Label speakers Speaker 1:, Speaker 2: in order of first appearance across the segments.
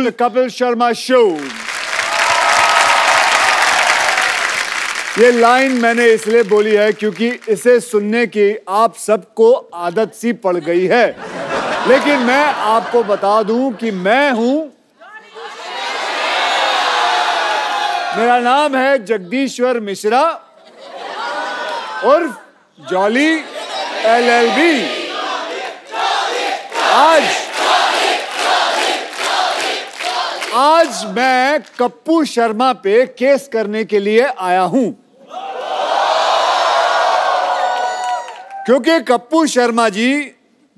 Speaker 1: The Kapil Sharma show. ये line मैंने इसलिए बोली है क्योंकि इसे सुनने की आप सबको आदत सी पड़ गई है, लेकिन मैं आपको बता दूं कि मैं हूं, मेरा नाम है जगदीश्वर मिश्रा उर्फ जॉली LLB। आज मैं कप्पू शर्मा पे केस करने के लिए आया हूं, क्योंकि कप्पू शर्मा जी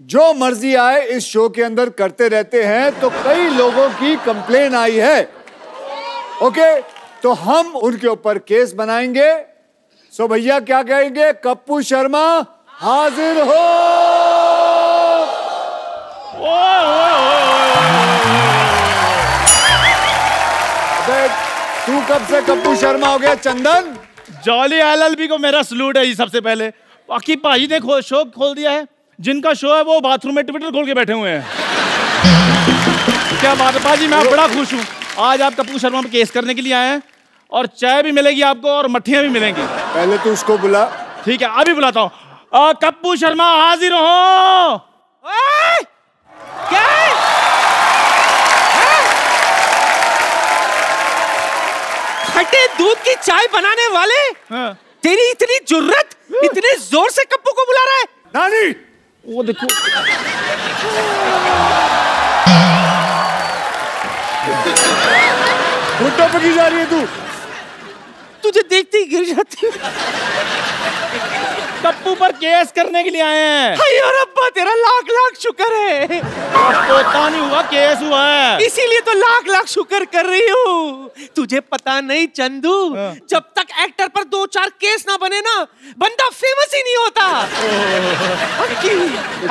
Speaker 1: जो मर्जी आए इस शो के अंदर करते रहते हैं, तो कई लोगों की कंप्लेन आई है। ओके, तो हम उनके ऊपर केस बनाएंगे। सो भैया क्या कहेंगे? कप्पू शर्मा हाजिर हो। तू कब से कप्पू शर्मा हो गया चंदन?
Speaker 2: जॉली LLB को मेरा सलूट है जी सबसे पहले। बाकी भाई ने शो खोल दिया है, जिनका शो है वो बाथरूम में ट्विटर खोल के बैठे हुए हैं। क्या बात है भाजी, मैं बड़ा खुश हूँ। आज आप कप्पू शर्मा पे केस करने के लिए आए हैं और चाय भी मिलेगी आपको और मट्ठियां भी मिलेंगी।
Speaker 1: पहले तो उसको बुला।
Speaker 2: ठीक है, अभी बुलाता हूँ। कप्पू शर्मा हाजिर हो।
Speaker 3: क्या? खट्टे दूध की चाय बनाने वाले,
Speaker 2: हाँ।
Speaker 3: तेरी इतनी जुर्रत, इतने जोर से कप्पू को बुला रहा है?
Speaker 1: नानी,
Speaker 2: वो देखो।
Speaker 1: घुटनों पे की जा रही है तू?
Speaker 3: तुझे देखते ही गिर जाती है।
Speaker 2: कप्पू पर केस करने के लिए आए हैं।
Speaker 3: अयो रब्बा, तेरा लाख लाख शुक्र है।
Speaker 2: पता नहीं हुआ, केस हुआ है,
Speaker 3: इसीलिए तो लाख लाख शुक्र कर रही हूँ। तुझे पता नहीं चंदू, जब तक एक्टर पर 2-4 केस ना बने ना, बंदा फेमस ही नहीं होता।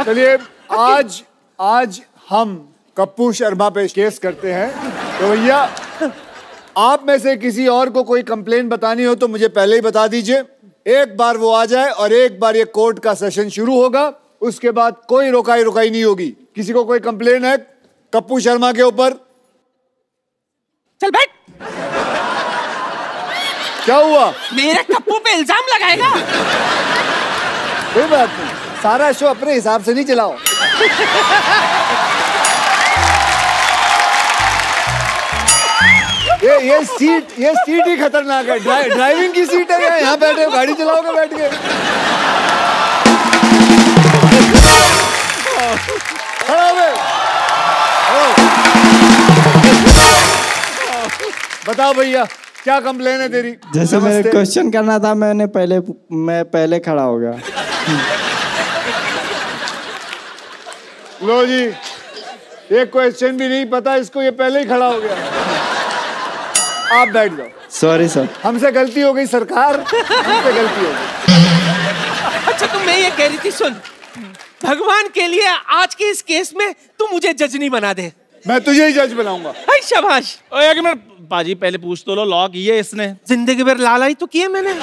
Speaker 1: चलिए आज हम कप्पू शर्मा पे केस करते हैं। तो भैया, आप में से किसी और को कोई कंप्लेन बतानी हो तो मुझे पहले ही बता दीजिए। एक बार वो आ जाए और एक बार ये कोर्ट का सेशन शुरू होगा, उसके बाद कोई रोकाई नहीं होगी। किसी को कोई कंप्लेन है कप्पू शर्मा के ऊपर?
Speaker 3: चल बैठ।
Speaker 1: क्या हुआ?
Speaker 3: मेरे कप्पू पे इल्जाम लगाएगा?
Speaker 1: कोई बात नहीं, सारा शो अपने हिसाब से नहीं चलाओ। ये सीट ही खतरनाक है। ड्राइविंग की सीट है, यहाँ बैठे गाड़ी चलाओगे बैठ के। बताओ भैया, क्या कंप्लेन है तेरी?
Speaker 4: जैसे मैं क्वेश्चन करना था, मैं पहले खड़ा हो गया।
Speaker 1: लो जी, ये क्वेश्चन भी नहीं पता इसको, ये पहले ही खड़ा हो गया। आप बैठ जाओ।
Speaker 4: सॉरी सर,
Speaker 1: हमसे गलती हो गई सरकार, हमसे गलती हो गई।
Speaker 3: अच्छा, तो मैं ये कह रही थी, सुन, भगवान के लिए आज के इस केस में तू मुझे जज नहीं बना दे।
Speaker 1: मैं तुझे ही जज बनाऊंगा।
Speaker 3: शाबाश।
Speaker 2: एक मिनट बाजी, पहले पूछ तो लो, लॉ की है इसने?
Speaker 3: जिंदगी भर लालाई तो किए मैंने।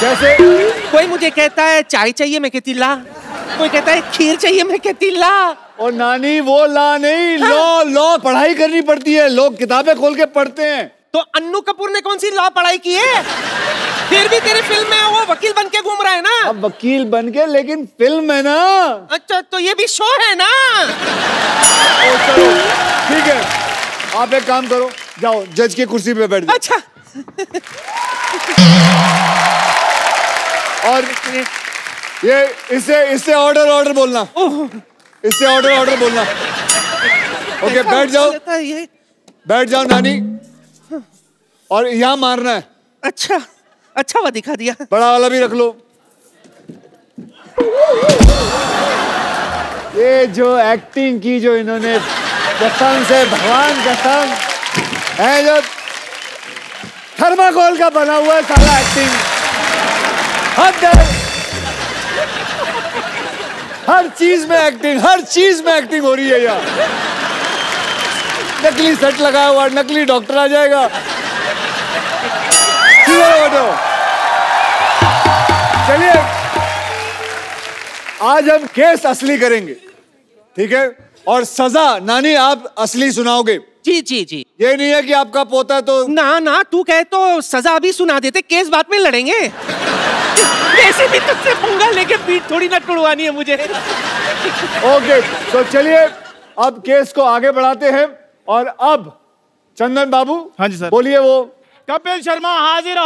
Speaker 1: कैसे?
Speaker 3: कोई मुझे कहता है चाय चाहिए, मैं कहती ला। कोई कहता है खीर चाहिए, मैं कहती ला।
Speaker 1: और नानी, वो ला नहीं, लॉ पढ़ाई करनी पड़ती है। लोग किताबें खोल के पढ़ते हैं।
Speaker 3: तो अन्नू कपूर ने कौन सी लॉ पढ़ाई की है? फिर भी तेरी फिल्म में वो वकील बन के घूम रहा है ना।
Speaker 1: अब वकील बन के, लेकिन फिल्म है ना।
Speaker 3: अच्छा, तो ये भी शो है ना।
Speaker 1: चलो ठीक है, आप एक काम करो, जाओ जज की कुर्सी पे बैठ जाओ।
Speaker 3: अच्छा।
Speaker 1: और ये इससे ऑर्डर बोलना, इससे ऑर्डर बोलना। ओके, बैठ जाओ नानी, और यहाँ मारना है।
Speaker 3: अच्छा वो दिखा दिया।
Speaker 1: बड़ा वाला भी रख लो। ये जो एक्टिंग की जो इन्होंने, कसम से भगवान कसम है, जो थर्माकोल का बना हुआ है सारा एक्टिंग। हर चीज में एक्टिंग हो रही है यार। नकली सेट लगाया हुआ, नकली डॉक्टर आ जाएगा। चलिए, आज हम केस असली करेंगे, ठीक है? और सजा नानी आप असली सुनाओगे।
Speaker 3: जी जी जी।
Speaker 1: ये नहीं है कि आपका पोता है तो
Speaker 3: ना ना, तू कहे तो सजा भी सुना देते, केस बाद में लड़ेंगे। वैसे भी तुझसे पंगा लेके पीठ थोड़ी ना टुड़वानी है मुझे।
Speaker 1: ओके, तो चलिए अब केस को आगे बढ़ाते हैं। और अब चंदन बाबू,
Speaker 2: हाँ जी सर,
Speaker 1: बोलिए। वो
Speaker 2: कपिल शर्मा हाजिर हो।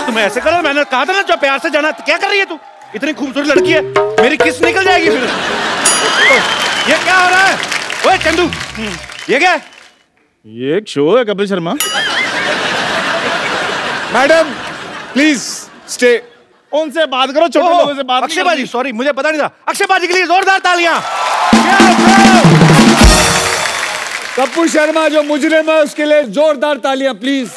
Speaker 2: तुम ऐसे करो, मैंने कहा था ना जो प्यार से जाना। क्या कर रही है तू? इतनी खूबसूरत लड़की है, मेरी किस निकल जाएगी फिर। ये क्या हो रहा है? ओए चंदू, ये क्या है? ये एक शो है Kapil Sharma.
Speaker 1: Madam please stay.
Speaker 2: उनसे बात करो, छोटे लोगों से बात।
Speaker 5: अक्षय बाजी, सॉरी मुझे पता नहीं था। अक्षय बाजी के लिए जोरदार तालियां।
Speaker 1: कपिल शर्मा जो मुजरिम है उसके लिए जोरदार तालियां प्लीज।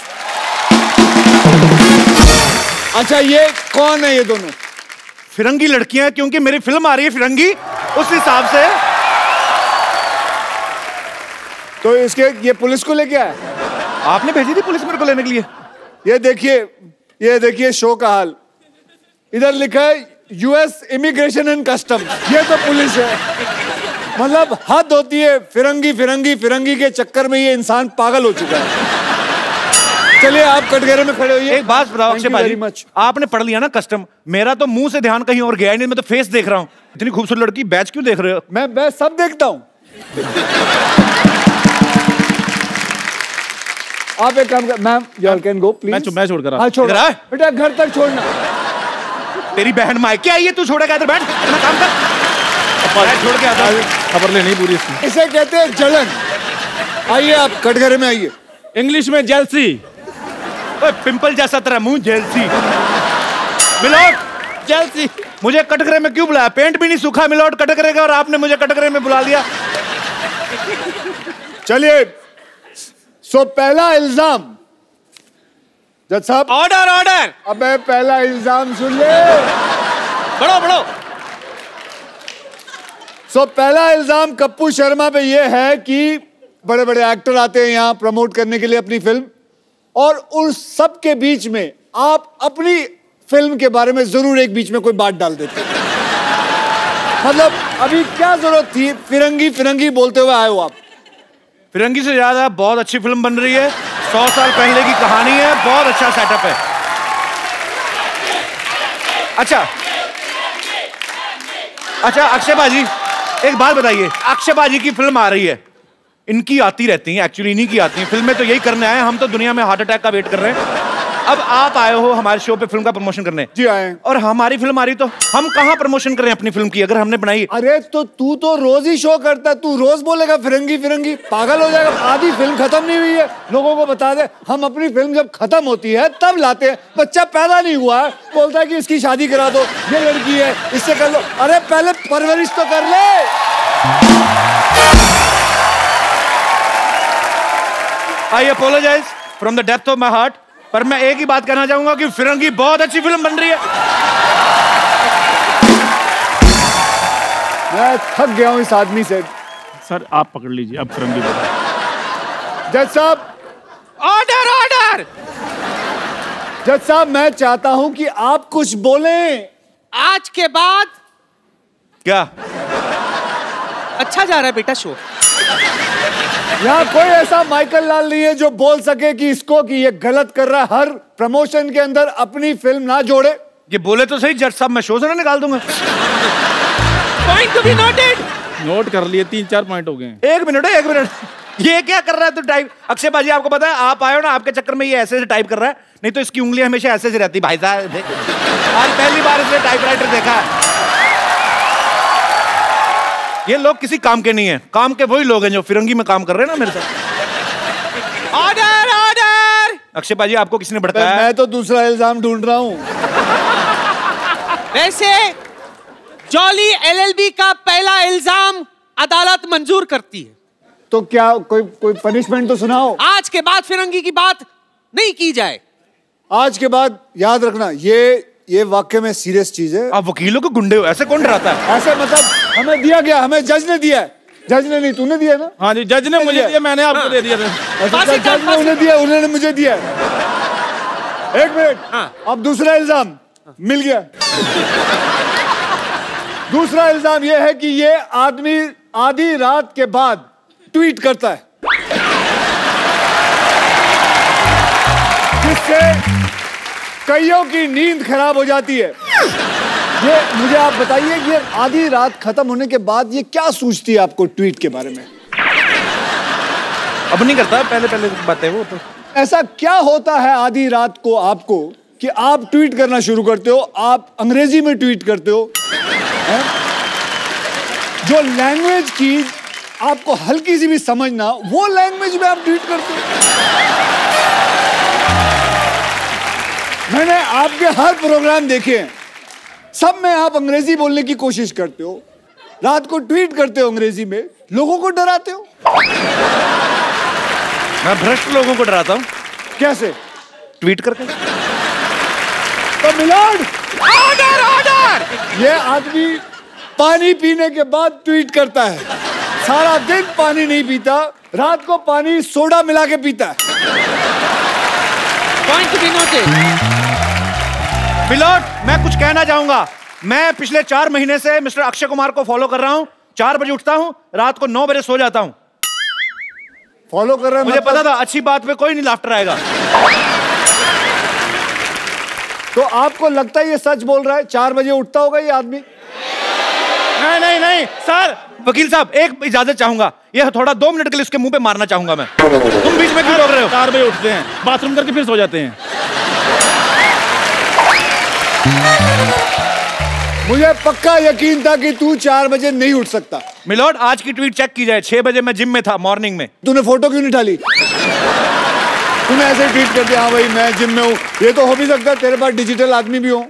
Speaker 1: अच्छा, ये कौन है ये दोनों?
Speaker 5: फिरंगी लड़कियां, क्योंकि मेरी फिल्म आ रही है फिरंगी, उस हिसाब से।
Speaker 1: तो इसके ये पुलिस को लेके आया?
Speaker 5: आपने भेजी थी पुलिस मेरे को लेने के लिए?
Speaker 1: ये देखिए शो का हाल। इधर लिखा है यूएस इमिग्रेशन एंड कस्टम। ये तो पुलिस है। मतलब हद होती है। फिरंगी फिरंगी फिरंगी के चक्कर में ये इंसान पागल हो चुका है। चलिए आप कटघरे में खड़े होइए।
Speaker 5: एक बात बताओ अक्षय बाजी, आपने पढ़ लिया ना कस्टम, मेरा तो मुंह से ध्यान कहीं और गया नहीं, मैं तो फेस देख रहा हूँ। इतनी खूबसूरत लड़की, बैच क्यों देख रहे हो?
Speaker 1: मैं बैच सब देखता हूँ। आप एक काम कर, ma'am you can go please.
Speaker 2: मैं छोड़कर
Speaker 1: हाँ छोड़ बेटा, घर तक छोड़ना।
Speaker 5: तेरी बहन मायके आई है, तू छोड़ेगा? इधर बैठ, अपना काम कर। छोड़ के आता हूँ,
Speaker 2: खबर लेनी पूरी इसकी।
Speaker 1: इसे कहते हैं जलन। आइए आप कटघरे में आइए।
Speaker 2: इंग्लिश में जेलसी।
Speaker 5: पिंपल जैसा तेरा मुंह, जेलसी। मिलोट,
Speaker 2: जेलसी।
Speaker 5: मुझे कटघरे में क्यों बुलाया? पेंट भी नहीं सूखा मिलोट कटघरे का, और आपने मुझे कटघरे में बुला लिया।
Speaker 1: चलिए, सो पहला इल्जाम। जज साहब,
Speaker 3: ऑर्डर ऑर्डर।
Speaker 1: अबे पहला इल्जाम सुन ले।
Speaker 3: बढ़ो बढ़ो।
Speaker 1: सो पहला इल्जाम कप्पू शर्मा पे ये है कि बड़े बड़े एक्टर आते हैं यहाँ प्रमोट करने के लिए अपनी फिल्म, और उन सब के बीच में आप अपनी फिल्म के बारे में जरूर एक बीच में कोई बात डाल देते। मतलब अभी क्या जरूरत थी फिरंगी फिरंगी बोलते हुए आए हो आप?
Speaker 5: फिरंगी से ज्यादा बहुत अच्छी फिल्म बन रही है। 100 साल पहले की कहानी है, बहुत अच्छा सेटअप है। अच्छा अक्षय बाजी, एक बात बताइए, अक्षय बाजी की फिल्म आ रही है, इनकी आती रहती हैं, एक्चुअली इन्हीं की आती हैं फिल्में, तो यही करने आए हैं। हम तो दुनिया में हार्ट अटैक का वेट कर रहे हैं। अब आप आए हो हमारे शो पे फिल्म का प्रमोशन करने।
Speaker 1: जी आए।
Speaker 5: और हमारी फिल्म आ रही, तो हम कहाँ प्रमोशन करें अपनी फिल्म की, अगर हमने बनाई?
Speaker 1: अरे तो तू तो रोज ही शो करता है, तू रोज बोलेगा फिरंगी फिरंगी, पागल हो जाएगा। आधी फिल्म खत्म नहीं हुई है, लोगों को बता दे। हम अपनी फिल्म जब खत्म होती है तब लाते हैं। बच्चा पैदा नहीं हुआ है, बोलता है कि इसकी शादी करा दो, ये लड़की है इससे कर लो। अरे पहले परवरिश तो कर ले।
Speaker 5: I apologize from the depth of my heart, पर मैं एक ही बात कहना चाहूंगा कि फिरंगी बहुत अच्छी फिल्म बन रही है।
Speaker 1: मैं थक गया हूं इस आदमी से।
Speaker 2: सर आप पकड़ लीजिए अब फिरंगी।
Speaker 1: जज साहब,
Speaker 3: ऑर्डर ऑर्डर।
Speaker 1: जज साहब, मैं चाहता हूं कि आप कुछ बोलें।
Speaker 3: आज के बाद
Speaker 5: क्या
Speaker 3: अच्छा जा रहा है बेटा शो?
Speaker 1: यहाँ कोई ऐसा माइकल लाल नहीं है जो बोल सके कि इसको कि ये गलत कर रहा है, हर प्रमोशन के अंदर अपनी फिल्म ना जोड़े।
Speaker 5: ये बोले तो सही जज साहब, मैं शो से ना निकाल दूंगा।
Speaker 3: Point to be noted.
Speaker 2: Note कर लिए, 3-4 पॉइंट हो गए।
Speaker 5: एक मिनट, ये क्या कर रहा है तू टाइप? अक्षय बाजी, आपको पता है आप आए हो ना, आपके चक्कर में ये ऐसे टाइप कर रहा है, नहीं तो इसकी उंगलियां हमेशा ऐसे रहती। भाई साहब आज पहली बार इसने टाइपराइटर देखा है। ये लोग किसी काम के नहीं है, काम के वही लोग हैं जो फिरंगी में काम कर रहे हैं ना मेरे साथ।
Speaker 3: Order order.
Speaker 5: अक्षय बाजी, आपको किसने भड़काया?
Speaker 1: मैं तो दूसरा इल्जाम ढूंढ रहा हूँ।
Speaker 3: वैसे जॉली एलएलबी का पहला इल्जाम अदालत मंजूर करती है।
Speaker 1: तो क्या कोई पनिशमेंट तो सुनाओ।
Speaker 3: आज के बाद फिरंगी की बात नहीं की जाए।
Speaker 1: आज के बाद याद रखना, ये वाकई में सीरियस चीज है।
Speaker 5: आप वकीलों को गुंडे हो, ऐसे कौन डराता है?
Speaker 1: ऐसे मतलब हमें दिया गया, हमें जज ने दिया है। जज ने नहीं, तूने दिया ना?
Speaker 2: हाँ जी, जज ने मुझे दिया, मैंने आपको दे दिया था।
Speaker 1: जज ने उन्हें दिया, उन्होंने मुझे दिया। एक मिनट, अब दूसरा इल्जाम मिल गया। दूसरा इल्जाम यह है कि ये आदमी आधी रात के बाद ट्वीट करता है, जिससे कईयों की नींद खराब हो जाती है। ये मुझे आप बताइए कि आधी रात खत्म होने के बाद ये क्या सूझती है आपको ट्वीट के बारे में?
Speaker 5: अब नहीं करता, पहले पहले बात है वो तो।
Speaker 1: ऐसा क्या होता है आधी रात को आपको कि आप ट्वीट करना शुरू करते हो? आप अंग्रेजी में ट्वीट करते हो, है? जो लैंग्वेज की आपको हल्की सी भी समझ ना, वो लैंग्वेज में आप ट्वीट करते हो। मैंने आपके हर प्रोग्राम देखे हैं, सब में आप अंग्रेजी बोलने की कोशिश करते हो, रात को ट्वीट करते हो अंग्रेजी में, लोगों को डराते हो।
Speaker 5: मैं भ्रष्ट लोगों को डराता हूँ।
Speaker 1: कैसे?
Speaker 5: ट्वीट करके।
Speaker 1: तो मिलॉर्ड,
Speaker 3: ऑर्डर ऑर्डर।
Speaker 1: ये आदमी पानी पीने के बाद ट्वीट करता है, सारा दिन पानी नहीं पीता, रात को पानी सोडा मिला के पीता है।
Speaker 3: Point to be noted.
Speaker 5: Milord, मैं कुछ कहना चाहूंगा। मैं पिछले 4 महीने से मिस्टर अक्षय कुमार को फॉलो कर रहा हूँ। 4 बजे उठता हूँ, रात को 9 बजे सो जाता हूँ।
Speaker 1: फॉलो कर रहे हैं?
Speaker 5: मुझे पता था अच्छी बात पे कोई नहीं लाफ्टर आएगा।
Speaker 1: तो आपको लगता है ये सच बोल रहा है? 4 बजे उठता होगा ये आदमी?
Speaker 5: नहीं नहीं नहीं सर, वकील साहब एक इजाजत चाहूंगा। ये थोड़ा 2 मिनट के लिए उसके मुंह पे मारना चाहूंगा मैं। तुम बीच में क्यों रोक रहे हो?
Speaker 2: 4 बजे उठते हैं, बाथरूम करके फिर सो जाते हैं।
Speaker 1: मुझे पक्का यकीन था कि तू 4 बजे नहीं उठ सकता।
Speaker 5: मिलॉर्ड, आज की ट्वीट चेक की जाए। 6 बजे मैं जिम में था, मॉर्निंग में।
Speaker 1: तूने फोटो क्यों नहीं डाली? तूने ऐसे ट्वीट कर दिया, हाँ भाई मैं जिम में हूँ। ये तो हो भी सकता है तेरे पास डिजिटल आदमी भी हो।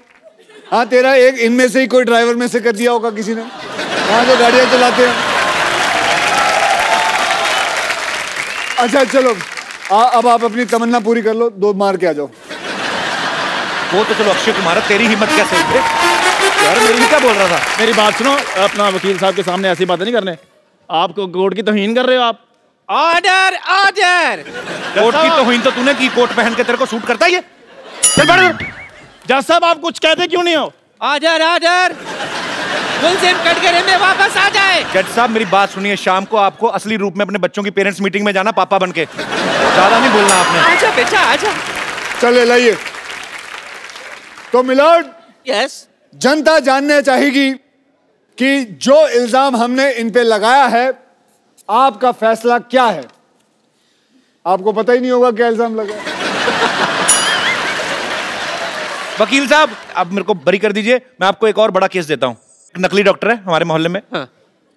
Speaker 1: हाँ, तेरा एक इनमें से ही कोई ड्राइवर में से कर दिया होगा किसी ने। हाँ, जो गाड़ियां चलाते हैं। अच्छा चलो, अब आप अपनी तमन्ना पूरी कर लो, 2 मार के आ जाओ।
Speaker 5: वो तो चलो अक्षय कुमार, तेरी हिम्मत कैसे हुई? यार मेरी क्या बोल रहा था?
Speaker 2: मेरी बात सुनो, अपना वकील साहब के सामने ऐसी बातें नहीं करने। आपको कोर्ट की तौहीन कर रहे हो आप।
Speaker 3: Order order.
Speaker 5: कोर्ट की तौहीन तो तूने की, कोट पहन के तेरे को सूट करता है ये? चल बढ़।
Speaker 2: जज साहब, आप कुछ कहते क्यों नहीं हो?
Speaker 3: Order order. मुलजिम कटघरे में वापस आ जाए।
Speaker 5: जज साहब मेरी बात सुनिए, शाम को आपको असली रूप में अपने बच्चों की पेरेंट्स मीटिंग में जाना, पापा बनके। ज्यादा नहीं बोलना आपने।
Speaker 3: आजा बेटा आजा।
Speaker 1: चले लाइए। तो मिलॉर्ड,
Speaker 3: यस।
Speaker 1: जनता जानना चाहेगी कि जो इल्जाम हमने इन पे लगाया है, आपका फैसला क्या है? आपको पता ही नहीं होगा क्या इल्जाम लगा।
Speaker 5: वकील साहब, आप मेरे को बरी कर दीजिए। मैं आपको एक और बड़ा केस देता हूँ। नकली डॉक्टर है हमारे मोहल्ले में।
Speaker 3: हाँ।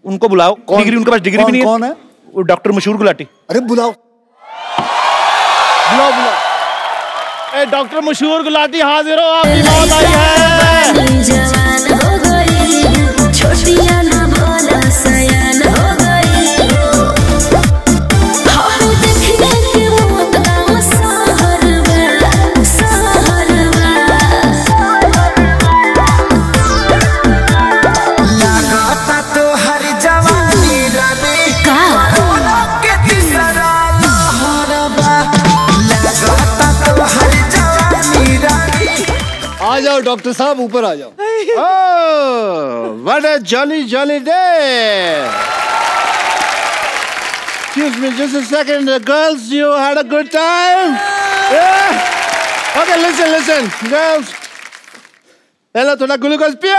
Speaker 5: उनको बुलाओ। डिग्री उनके पास डिग्री भी नहीं है।
Speaker 1: कौन है?
Speaker 5: वो डॉक्टर मशहूर गुलाटी।
Speaker 1: अरे बुलाओ बुलाओ बुलाओ।
Speaker 2: ए डॉक्टर मशहूर गुलाटी हाजिर हो, आपकी मौत आई है।
Speaker 6: जवान हो गई, छोटिया ना बोला सयान हो गई। हम देखने के मौत का सहरवा सहरवा।
Speaker 7: लगाता तो हर जवानी रानी
Speaker 6: का
Speaker 7: के तीसरा लहरबा। लगाता तो हर जवानी रानी।
Speaker 1: आ जाओ डॉक्टर साहब, ऊपर आ जाओ।
Speaker 4: Oh, what a jolly, jolly day! Excuse me, just a second. Girls, you had a good time? Yeah? Okay, listen, girls. Hello to the glucose pure!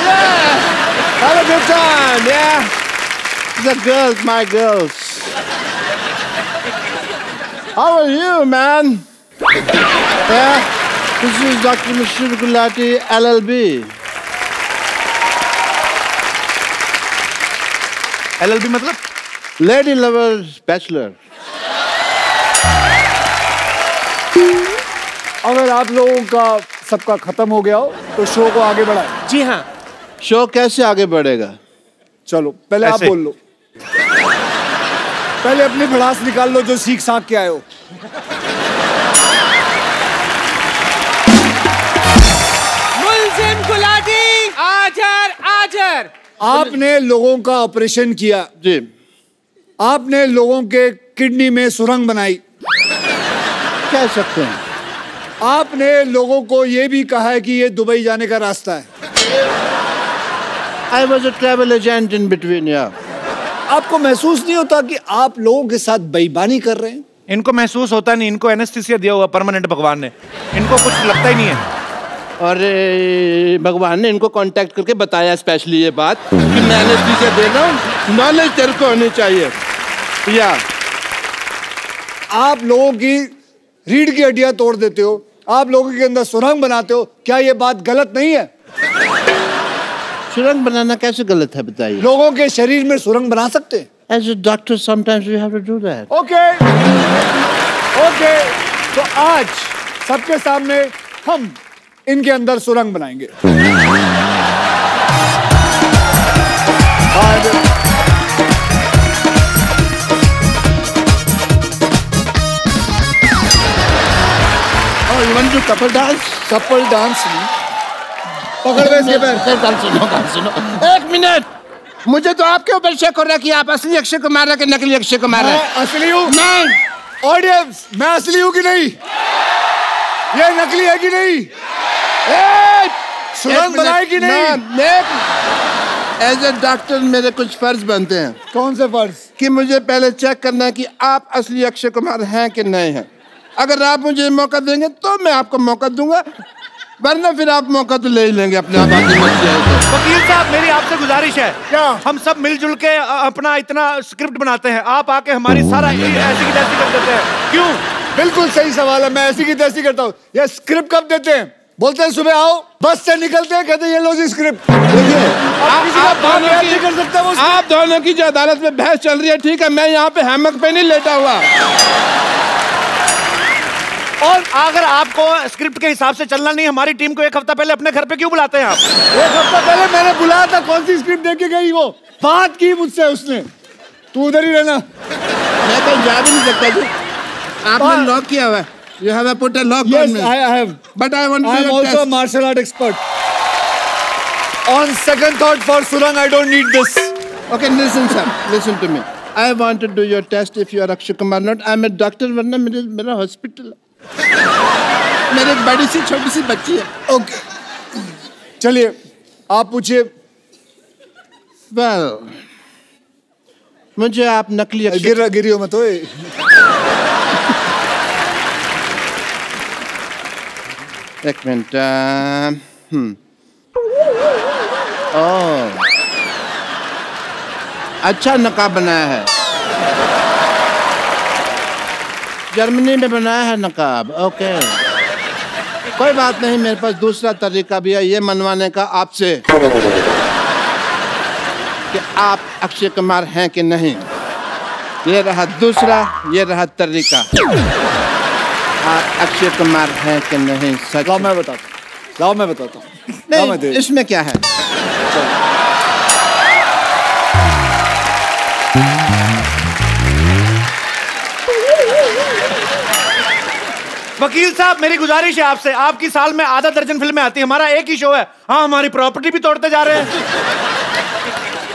Speaker 4: Yeah! Have a good time, yeah? The girls, my girls. How are you, man? Yeah? This is Dr. Mashhur Gulati, LLB.
Speaker 5: LLB मतलब?
Speaker 4: Lady Lovers Bachelor.
Speaker 1: अगर आप लोगों का सबका खत्म हो गया हो तो शो को आगे बढ़ाएं।
Speaker 3: जी हाँ।
Speaker 4: शो कैसे आगे बढ़ेगा?
Speaker 1: चलो पहले आप
Speaker 5: ऐसे।
Speaker 1: बोल लो। पहले अपनी भड़ास निकाल लो जो सीख साख के आए हो।
Speaker 3: हाजर।
Speaker 1: आपने लोगों का ऑपरेशन किया
Speaker 4: जी।
Speaker 1: आपने लोगों के किडनी में सुरंग बनाई,
Speaker 4: कह सकते हैं।
Speaker 1: आपने लोगों को यह भी कहा है कि ये दुबई जाने का रास्ता है।
Speaker 4: I was a travel agent in between, yeah.
Speaker 1: आपको महसूस नहीं होता कि आप लोगों के साथ बेईमानी कर रहे हैं?
Speaker 5: इनको महसूस होता नहीं, इनको एनेस्थीसिया दिया हुआ परमानेंट भगवान ने, इनको कुछ लगता ही नहीं है।
Speaker 4: और भगवान ने इनको कांटेक्ट करके बताया स्पेशली ये बात कि मैं एनेस्थीसिया दे रहा हूँ, नॉलेज तेरे को होनी चाहिए। या
Speaker 1: आप लोगों की रीढ़ की हड्डियां तोड़ देते हो, आप लोगों के अंदर सुरंग बनाते हो, क्या ये बात गलत नहीं है?
Speaker 4: सुरंग बनाना कैसे गलत है बताइए?
Speaker 1: लोगों के शरीर में सुरंग बना सकते हैं।
Speaker 4: As a doctor, sometimes we have to do that.
Speaker 1: Okay तो आज सबके सामने हम इनके अंदर सुरंग बनाएंगे।
Speaker 4: Oh, you want to do couple dance?
Speaker 1: Couple dance पकड़ गए इसके पैर।
Speaker 4: सुनो। एक मिनट, मुझे तो आपके ऊपर शक हो रहा है कि आप असली अक्षय कुमार है कि नकली अक्षय कुमार है।
Speaker 1: मैं असली हूँ।
Speaker 4: नहीं।
Speaker 1: ऑडियंस, मैं असली हूँ कि नहीं? ये नकली है कि नहीं? सुरंग बनाए कि नहीं?
Speaker 4: एज ए डॉक्टर मेरे कुछ फर्ज बनते हैं।
Speaker 1: कौन से फर्ज?
Speaker 4: कि मुझे पहले चेक करना है कि आप असली अक्षय कुमार हैं कि नहीं हैं। अगर आप मुझे मौका देंगे तो मैं आपको मौका दूंगा, वरना फिर आप मौका तो ले ही लेंगे अपने आप।
Speaker 5: वकील साहब, मेरी आपसे गुजारिश है,
Speaker 1: क्या?
Speaker 5: हम सब मिलजुल के अपना इतना स्क्रिप्ट बनाते हैं, आप आके हमारी सारा ऐसी की तैसी कर देते हैं, क्यों?
Speaker 1: बिल्कुल सही सवाल है। मैं ऐसी की तैसी करता हूँ। ये स्क्रिप्ट कब देते हैं? बोलते हैं सुबह आओ, बस से निकलते हैं, कहते हैं ये लो जी स्क्रिप्ट। कर सकता वो।
Speaker 4: आप दोनों की जो अदालत में बहस चल रही है, ठीक है, मैं यहाँ पे हैमक पे नहीं लेटा हुआ।
Speaker 5: और अगर आपको स्क्रिप्ट के हिसाब से चलना नहीं, हमारी टीम को एक हफ्ता पहले अपने घर पे क्यों बुलाते हैं आप?
Speaker 1: एक हफ्ता पहले मैंने बुलाया था, कौन सी स्क्रिप्ट देके गई? वो बात की मुझसे उसने, तू उधर ही रहना।
Speaker 4: मैं कहीं जा भी नहीं सकता जी, आपने लॉक किया हुआ है। You have put a lock on me.
Speaker 1: Yes, I have.
Speaker 4: But I want to
Speaker 1: I am
Speaker 4: do your
Speaker 1: also a
Speaker 4: test.
Speaker 1: martial art expert. On second thought, for Surang, I don't need this.
Speaker 4: Okay, listen, sir. Listen to me. I want to do your test if you are Akshay Kumar not. I'm a doctor, वरना मेरा hospital है। मेरे एक बड़ी सी छोटी सी बच्ची है।
Speaker 1: Okay. चलिए, आप पूछिए।
Speaker 4: Well, मुझे आप नकली अक्षय
Speaker 1: गिरियो मत ओए।
Speaker 4: एक मिनट। ओह, अच्छा नकाब बनाया है, जर्मनी में बनाया है नकाब। ओके, कोई बात नहीं, मेरे पास दूसरा तरीका भी है ये मनवाने का आपसे कि आप अक्षय कुमार हैं कि नहीं। ये रहा दूसरा, ये रहा तरीका। आप अक्षय कुमार हैं कि नहीं? सच?
Speaker 1: लाओ मैं बताता हूँ। लाओ मैं बताता हूँ।
Speaker 4: नहीं, इसमें क्या है?
Speaker 5: वकील साहब, मेरी गुजारिश है आपसे, आपकी साल में आधा दर्जन फिल्में आती है, हमारा एक ही शो है। हाँ, हमारी प्रॉपर्टी भी तोड़ते जा रहे हैं।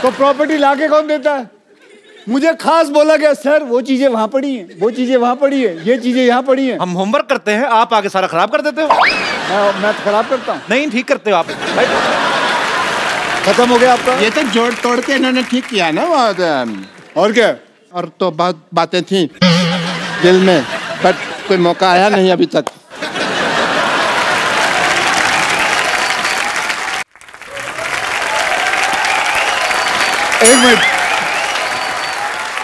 Speaker 1: तो प्रॉपर्टी लाके कौन देता है? मुझे खास बोला गया, सर वो चीजें वहां पड़ी हैं, वो चीजें वहां पड़ी है, ये चीजें यहाँ पड़ी हैं।
Speaker 5: हम होमवर्क करते हैं, आप आगे सारा खराब कर देते हो।
Speaker 1: मैं खराब करता हूँ?
Speaker 5: नहीं, ठीक करते हो आप।
Speaker 1: खत्म हो गया आपका?
Speaker 4: ये तो जोड़ तोड़ के इन्होंने ठीक किया ना बहुत।
Speaker 1: और क्या?
Speaker 4: और तो बहुत बातें थी दिल में, बट कोई मौका आया नहीं अभी तक।
Speaker 1: एक मिनट,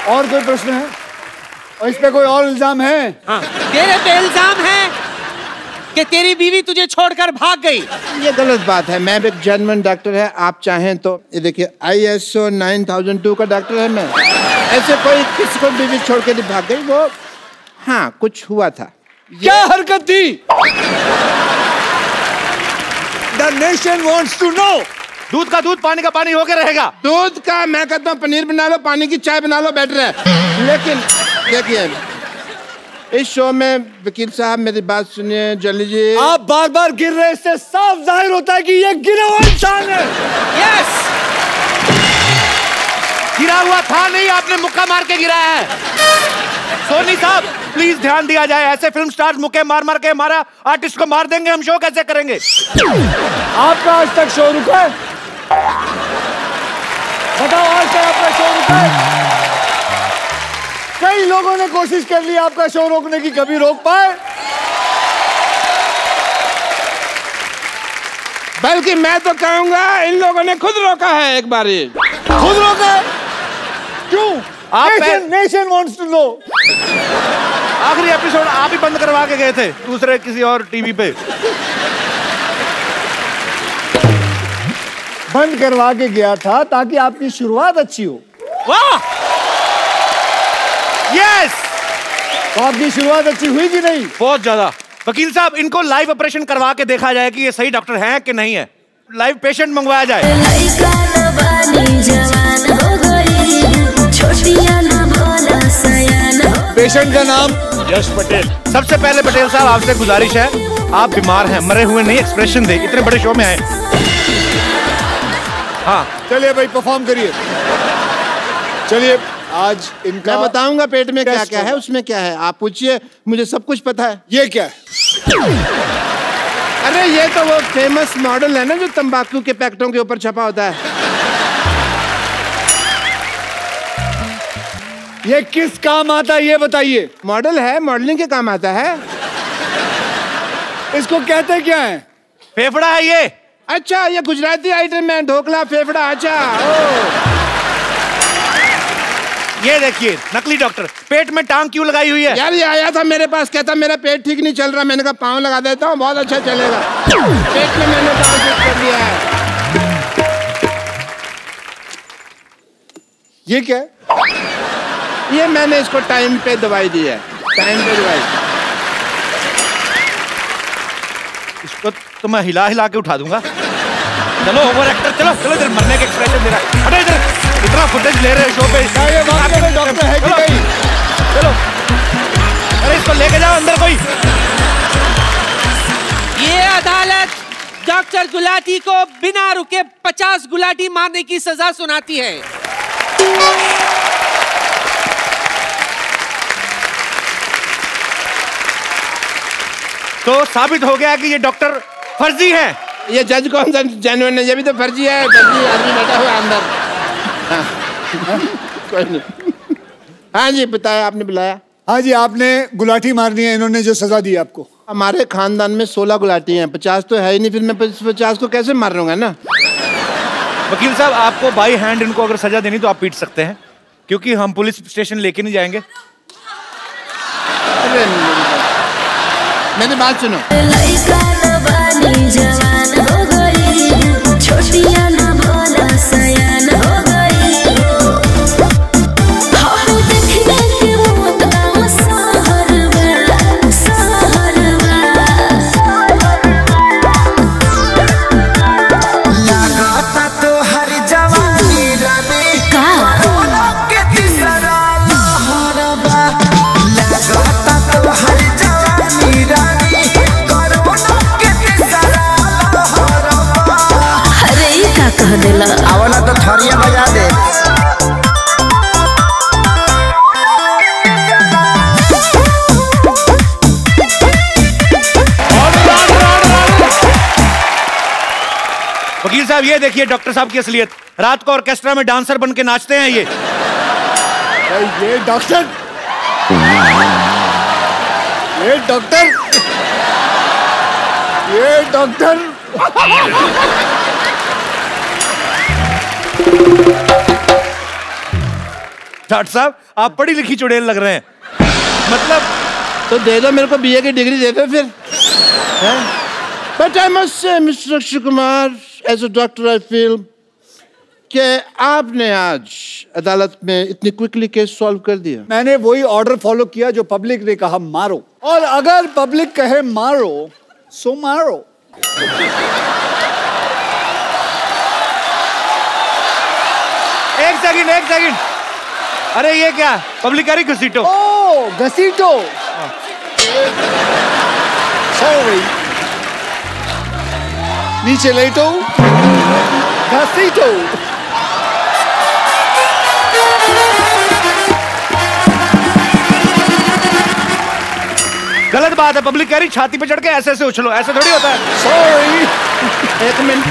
Speaker 1: और कोई प्रश्न है? और इस पे कोई और इल्जाम है?
Speaker 3: तेरे पे इल्जाम है कि तेरी बीवी तुझे छोड़कर भाग गई।
Speaker 4: ये गलत बात है, मैं भी एक जर्मन डॉक्टर है। आप चाहें तो ये देखिए, ISO 9002 का डॉक्टर है मैं। ऐसे कोई किसी को बीवी छोड़ के नहीं भाग गई। वो हाँ, कुछ हुआ था।
Speaker 1: क्या हरकत थी? The nation wants to know.
Speaker 5: दूध का दूध, पानी का पानी होके रहेगा।
Speaker 4: दूध का मैं कहता हूँ पनीर बना लो, पानी की चाय बना लो, बेटर है। लेकिन देखिए, इस शो में वकील साहब मेरी बात सुनिए जल्दी जी।
Speaker 1: आप बार बार गिर रहे, इससे साफ जाहिर होता है कि ये गिरा हुआ इंसान है।
Speaker 3: यस,
Speaker 5: गिरा हुआ था नहीं, आपने मुक्का मार के गिराया है। सोनी साहब प्लीज ध्यान दिया जाए, ऐसे फिल्म स्टार्स मुक्के मार मार के हमारा आर्टिस्ट को मार देंगे, हम शो कैसे करेंगे?
Speaker 1: आपका आज तक शो रुका है? बताओ, आज तक आपका शो रुका है? कई लोगों ने कोशिश कर ली आपका शो रोकने की, कभी रोक पाए?
Speaker 4: बल्कि मैं तो कहूंगा इन लोगों ने खुद रोका है एक बारी।
Speaker 1: खुद रोका है? क्यों? Nation wants to know.
Speaker 5: आखिरी एपिसोड आप ही बंद करवा के गए थे दूसरे किसी और टीवी पे।
Speaker 1: बंद करवा के गया था ताकि आपकी शुरुआत अच्छी हो।
Speaker 5: वाह, यस।
Speaker 1: तो आपकी शुरुआत अच्छी हुई कि नहीं?
Speaker 5: बहुत ज्यादा। वकील साहब, इनको लाइव ऑपरेशन करवा के देखा जाए कि ये सही डॉक्टर है कि नहीं है। लाइव पेशेंट मंगवाया जाए।
Speaker 1: पेशेंट का नाम
Speaker 2: यश पटेल।
Speaker 5: सबसे पहले पटेल साहब आपसे गुजारिश है, आप बीमार हैं, मरे हुए नहीं, एक्सप्रेशन दे, इतने बड़े शो में आए। हाँ
Speaker 1: चलिए भाई, परफॉर्म करिए। चलिए, आज इनका
Speaker 4: मैं बताऊंगा पेट में क्या
Speaker 1: टेस्ट
Speaker 4: क्या है,
Speaker 1: होगा।
Speaker 4: उसमें क्या है, आप पूछिए, मुझे सब कुछ पता है।
Speaker 1: ये क्या है?
Speaker 4: अरे ये तो वो फेमस मॉडल है ना जो तंबाकू के पैकेटों के ऊपर छपा होता है।
Speaker 1: ये किस काम आता है ये बताइए।
Speaker 4: मॉडल है, मॉडलिंग के काम आता है।
Speaker 1: इसको कहते क्या है?
Speaker 5: फेफड़ा है ये।
Speaker 4: अच्छा, ये गुजराती आइटम है, ढोकला फेफड़ा। अच्छा, ओ
Speaker 5: ये देखिए नकली डॉक्टर, पेट में टांग क्यों लगाई हुई है?
Speaker 4: यार ये आया था मेरे पास, कहता मेरा पेट ठीक नहीं चल रहा, मैंने कहा पाँव लगा देता हूँ, बहुत अच्छा चलेगा। पेट में मैंने पाँव फिट कर दिया है।
Speaker 1: ये क्या है?
Speaker 4: ये मैंने इसको टाइम पे दवाई दी है, टाइम पे दवाई।
Speaker 5: इसको तो मैं हिला हिला के उठा दूंगा। चलो ओवर एक्टर, चलो चलो इधर, मरने के एक्सप्रेशन दे रहा है। हटो इधर, इतना फुटेज ले रहे हैं शो पे।
Speaker 1: ये वाकई में डॉक्टर है कि नहीं?
Speaker 5: चलो, अरे इसको लेके जाओ अंदर कोई।
Speaker 3: ये अदालत डॉक्टर गुलाटी को बिना रुके 50 गुलाटी मारने की सजा सुनाती है।
Speaker 5: तो साबित हो गया कि ये डॉक्टर फर्जी है।
Speaker 4: ये जज कौन सा जेन्युइन है? ये भी तो फर्जी है, फर्जी आदमी बैठा हुआ है अंदर। हाँ। कोई नहीं। हाँ जी, बताया, आपने बुलाया?
Speaker 1: हाँ जी, आपने गुलाटी मारनी है, इन्होंने जो सजा दी आपको।
Speaker 4: हमारे खानदान में 16 गुलाटी हैं, 50 तो है ही नहीं, फिर मैं 50 को कैसे मार लूंगा ना।
Speaker 5: वकील साहब, आपको बाई हैंड इनको अगर सजा देनी तो आप पीट सकते हैं, क्योंकि हम पुलिस स्टेशन लेके नहीं जाएंगे।
Speaker 4: अरे मेरी बात सुनो।
Speaker 7: आवला तो थरिया बजा दे।
Speaker 5: वकील साहब, ये देखिए डॉक्टर साहब की असलियत। रात को ऑर्केस्ट्रा में डांसर बन के नाचते हैं ये।
Speaker 1: ये डॉक्टर, ये डॉक्टर, ये डॉक्टर।
Speaker 5: डॉक्टर साहब, आप पढ़ी लिखी चुड़ैल लग रहे हैं। मतलब
Speaker 4: तो दे दो मेरे को बीए की डिग्री, दे दो फिर। But I must say mister Akshay Kumar, as a doctor I feel कि आपने आज अदालत में इतनी क्विकली केस सॉल्व कर दिया।
Speaker 1: मैंने वही ऑर्डर फॉलो किया जो पब्लिक ने कहा मारो, और अगर पब्लिक कहे मारो सो मारो।
Speaker 5: एक सेकंड। अरे ये क्या, पब्लिक कह रही घसीटो।
Speaker 1: ओ घसीटो, सॉरी, नीचे लेटो, घसीटो।
Speaker 5: बात है, पब्लिक कह रही छाती पे चढ़ के ऐसे ऐसे उछलो, ऐसे थोड़ी होता है।
Speaker 1: सॉरी,
Speaker 4: एक मिनट,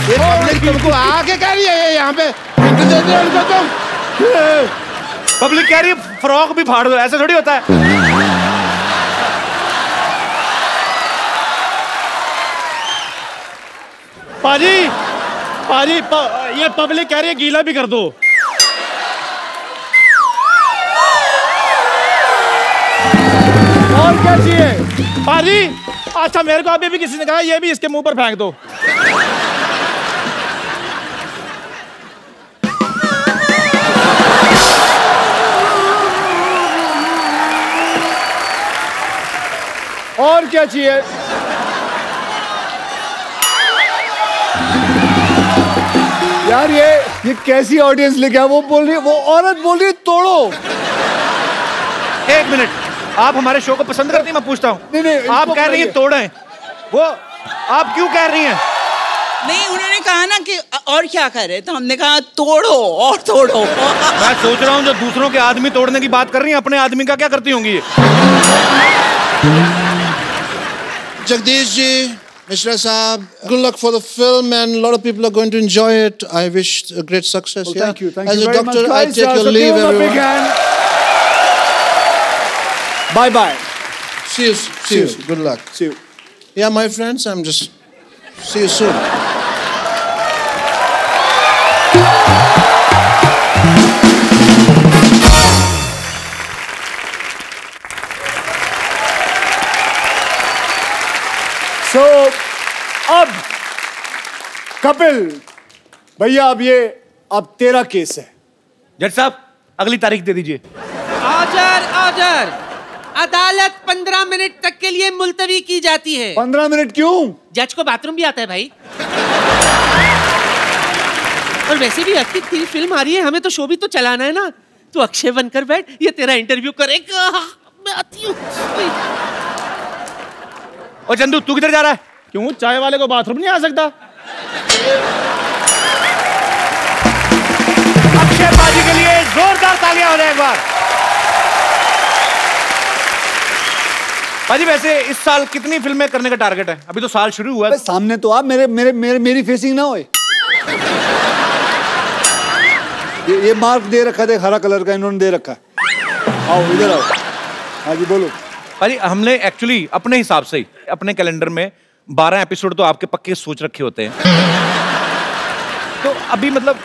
Speaker 4: ये पब्लिक तुमको आके कह रही है यहाँ पे दे दो उनको तुम।
Speaker 5: पब्लिक कह रही है फ्रॉक भी फाड़ दो, ऐसे थोड़ी होता है।
Speaker 2: पाजी, पाजी, ये पब्लिक कह रही है गीला भी कर दो।
Speaker 1: और क्या चाहिए
Speaker 2: पाजी? अच्छा, मेरे को अभी भी किसी ने कहा ये भी इसके मुंह पर फेंक दो।
Speaker 1: और क्या चाहिए? यार ये कैसी ऑडियंस लेके आया? वो बोल रही है, वो औरत बोल रही है तोड़ो।
Speaker 5: एक मिनट, आप हमारे शो को पसंद करती हैं? मैं पूछता हूँ।
Speaker 1: नहीं,
Speaker 5: आप कह रही हैं तोड़ें, वो आप क्यों कह रही हैं?
Speaker 8: नहीं, उन्होंने कहा ना कि और क्या करे, तो हमने कहा तोड़ो और तोड़ो।
Speaker 5: मैं सोच रहा हूँ जो दूसरों के आदमी तोड़ने की बात कर रही हैं, अपने आदमी का क्या करती होंगी ये?
Speaker 4: Jagdish ji, Mishra Saab, good luck for the film, and a lot of people are going to enjoy it. I wish a great success.
Speaker 1: Well, thank you
Speaker 4: As a
Speaker 1: very
Speaker 4: doctor,
Speaker 1: much,
Speaker 4: I
Speaker 1: guys.
Speaker 4: take your
Speaker 1: So
Speaker 4: leave,
Speaker 1: give him a big
Speaker 4: everyone.
Speaker 1: hand. Bye bye.
Speaker 4: See you. Good luck.
Speaker 1: See you.
Speaker 4: Yeah, my friends, I'm just see you soon.
Speaker 1: So, अब कपिल भैया, अब तेरा case है।
Speaker 5: जज साहब, अगली तारीख दे दीजिए।
Speaker 3: ऑर्डर। अदालत 15 मिनट तक के लिए मुलतवी की जाती है।
Speaker 1: 15 मिनट क्यों?
Speaker 3: जज को बाथरूम भी आता है भाई। और वैसे भी अक्षय, तेरी फिल्म आ रही है, हमें तो शो भी तो चलाना है ना। तू अक्षय बनकर बैठ, ये तेरा इंटरव्यू करेगा। मैं आती हूँ।
Speaker 5: और चंदू, तू किधर जा रहा है?
Speaker 2: क्यों, चाय वाले को बाथरूम नहीं आ सकता?
Speaker 5: अक्षय बाजी के लिए जोरदार तालियां हो जाए एक बार। बाजी, वैसे इस साल कितनी फिल्में करने का टारगेट है? अभी तो साल शुरू हुआ है।
Speaker 1: सामने तो आप मेरी फेसिंग ना होए। ये मार्क दे रखा था हरा कलर का, इन्होंने दे रखा है। आओ इधर आओ। हाँ जी बोलो।
Speaker 5: भाई, हमने एक्चुअली अपने हिसाब से ही अपने कैलेंडर में 12 एपिसोड तो आपके पक्के सोच रखे होते हैं। तो अभी मतलब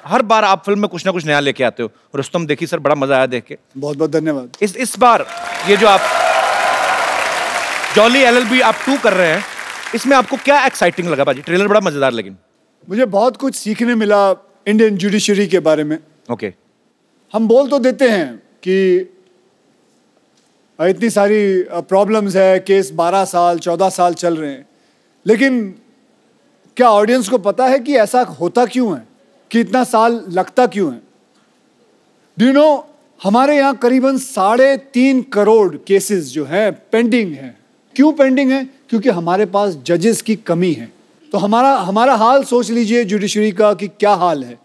Speaker 5: हर बार आप फिल्म में कुछ ना कुछ नया लेके आते हो। रुस्तम देखी सर, बड़ा मजा आया देख के।
Speaker 1: बहुत बहुत धन्यवाद।
Speaker 5: इस बार ये जो आप जॉली LLB आप 2 कर रहे हैं, इसमें आपको क्या एक्साइटिंग लगा बाजी? ट्रेलर बड़ा मजेदार, लेकिन
Speaker 1: मुझे बहुत कुछ सीखने मिला इंडियन जुडिशरी के बारे में।
Speaker 5: ओके।
Speaker 1: हम बोल तो देते हैं कि इतनी सारी प्रॉब्लम्स है, केस 12 साल 14 साल चल रहे हैं, लेकिन क्या ऑडियंस को पता है कि ऐसा होता क्यों है, कि इतना साल लगता क्यों है? डू यू नो, हमारे यहाँ करीबन 3.5 करोड़ केसेस जो हैं पेंडिंग हैं। क्यों पेंडिंग है? क्योंकि हमारे पास जजेस की कमी है। तो हमारा हाल सोच लीजिए जुडिशरी का कि क्या हाल है।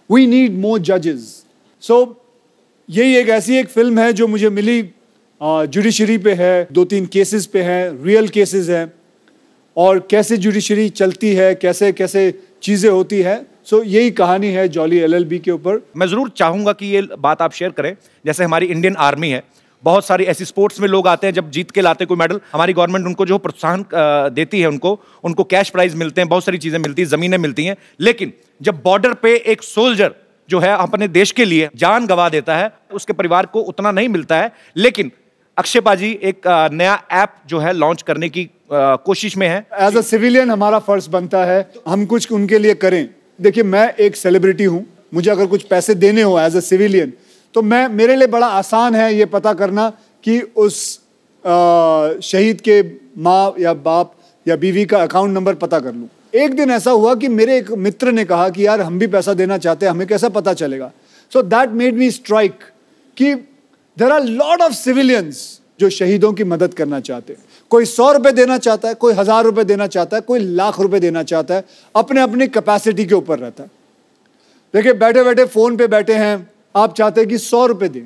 Speaker 1: वी नीड मोर जजेस। सो यही ऐसी एक फिल्म है जो मुझे मिली, जुडिशरी पे है, 2-3 केसेस पे है, रियल केसेस हैं, और कैसे जुडिशरी चलती है, कैसे कैसे चीज़ें होती है। सो यही कहानी है जॉली LLB के ऊपर।
Speaker 5: मैं जरूर चाहूंगा कि ये बात आप शेयर करें। जैसे हमारी इंडियन आर्मी है, बहुत सारी ऐसी स्पोर्ट्स में लोग आते हैं, जब जीत के लाते कोई मेडल, हमारी गवर्नमेंट उनको जो प्रोत्साहन देती है, उनको कैश प्राइज मिलते हैं, बहुत सारी चीजें मिलती हैं, जमीनें मिलती हैं। लेकिन जब बॉर्डर पे एक सोल्जर जो है अपने देश के लिए जान गंवा देता है, उसके परिवार को उतना नहीं मिलता है। लेकिन अक्षय पाजी एक नया ऐप जो है लॉन्च करने की कोशिश में है।
Speaker 1: एज अ सिविलियन हमारा फर्ज बनता है हम कुछ उनके लिए करें। देखिए, मैं एक सेलिब्रिटी हूं, मुझे अगर कुछ पैसे देने हो एज अ सिविलियन, तो मेरे लिए बड़ा आसान है ये पता करना कि उस शहीद के माँ या बाप या बीवी का अकाउंट नंबर पता कर लूं। एक दिन ऐसा हुआ कि मेरे एक मित्र ने कहा कि यार हम भी पैसा देना चाहते हैं, हमें कैसा पता चलेगा? So that made me strike कि there are lot of civilians जो शहीदों की मदद करना चाहते हैं। कोई 100 रुपए देना चाहता है, कोई 1000 रुपए देना चाहता है, कोई लाख रुपए देना चाहता है, अपने अपनी कैपेसिटी के ऊपर रहता है। देखिए, बैठे बैठे फोन पे बैठे हैं, आप चाहते हैं कि 100 रुपए दें,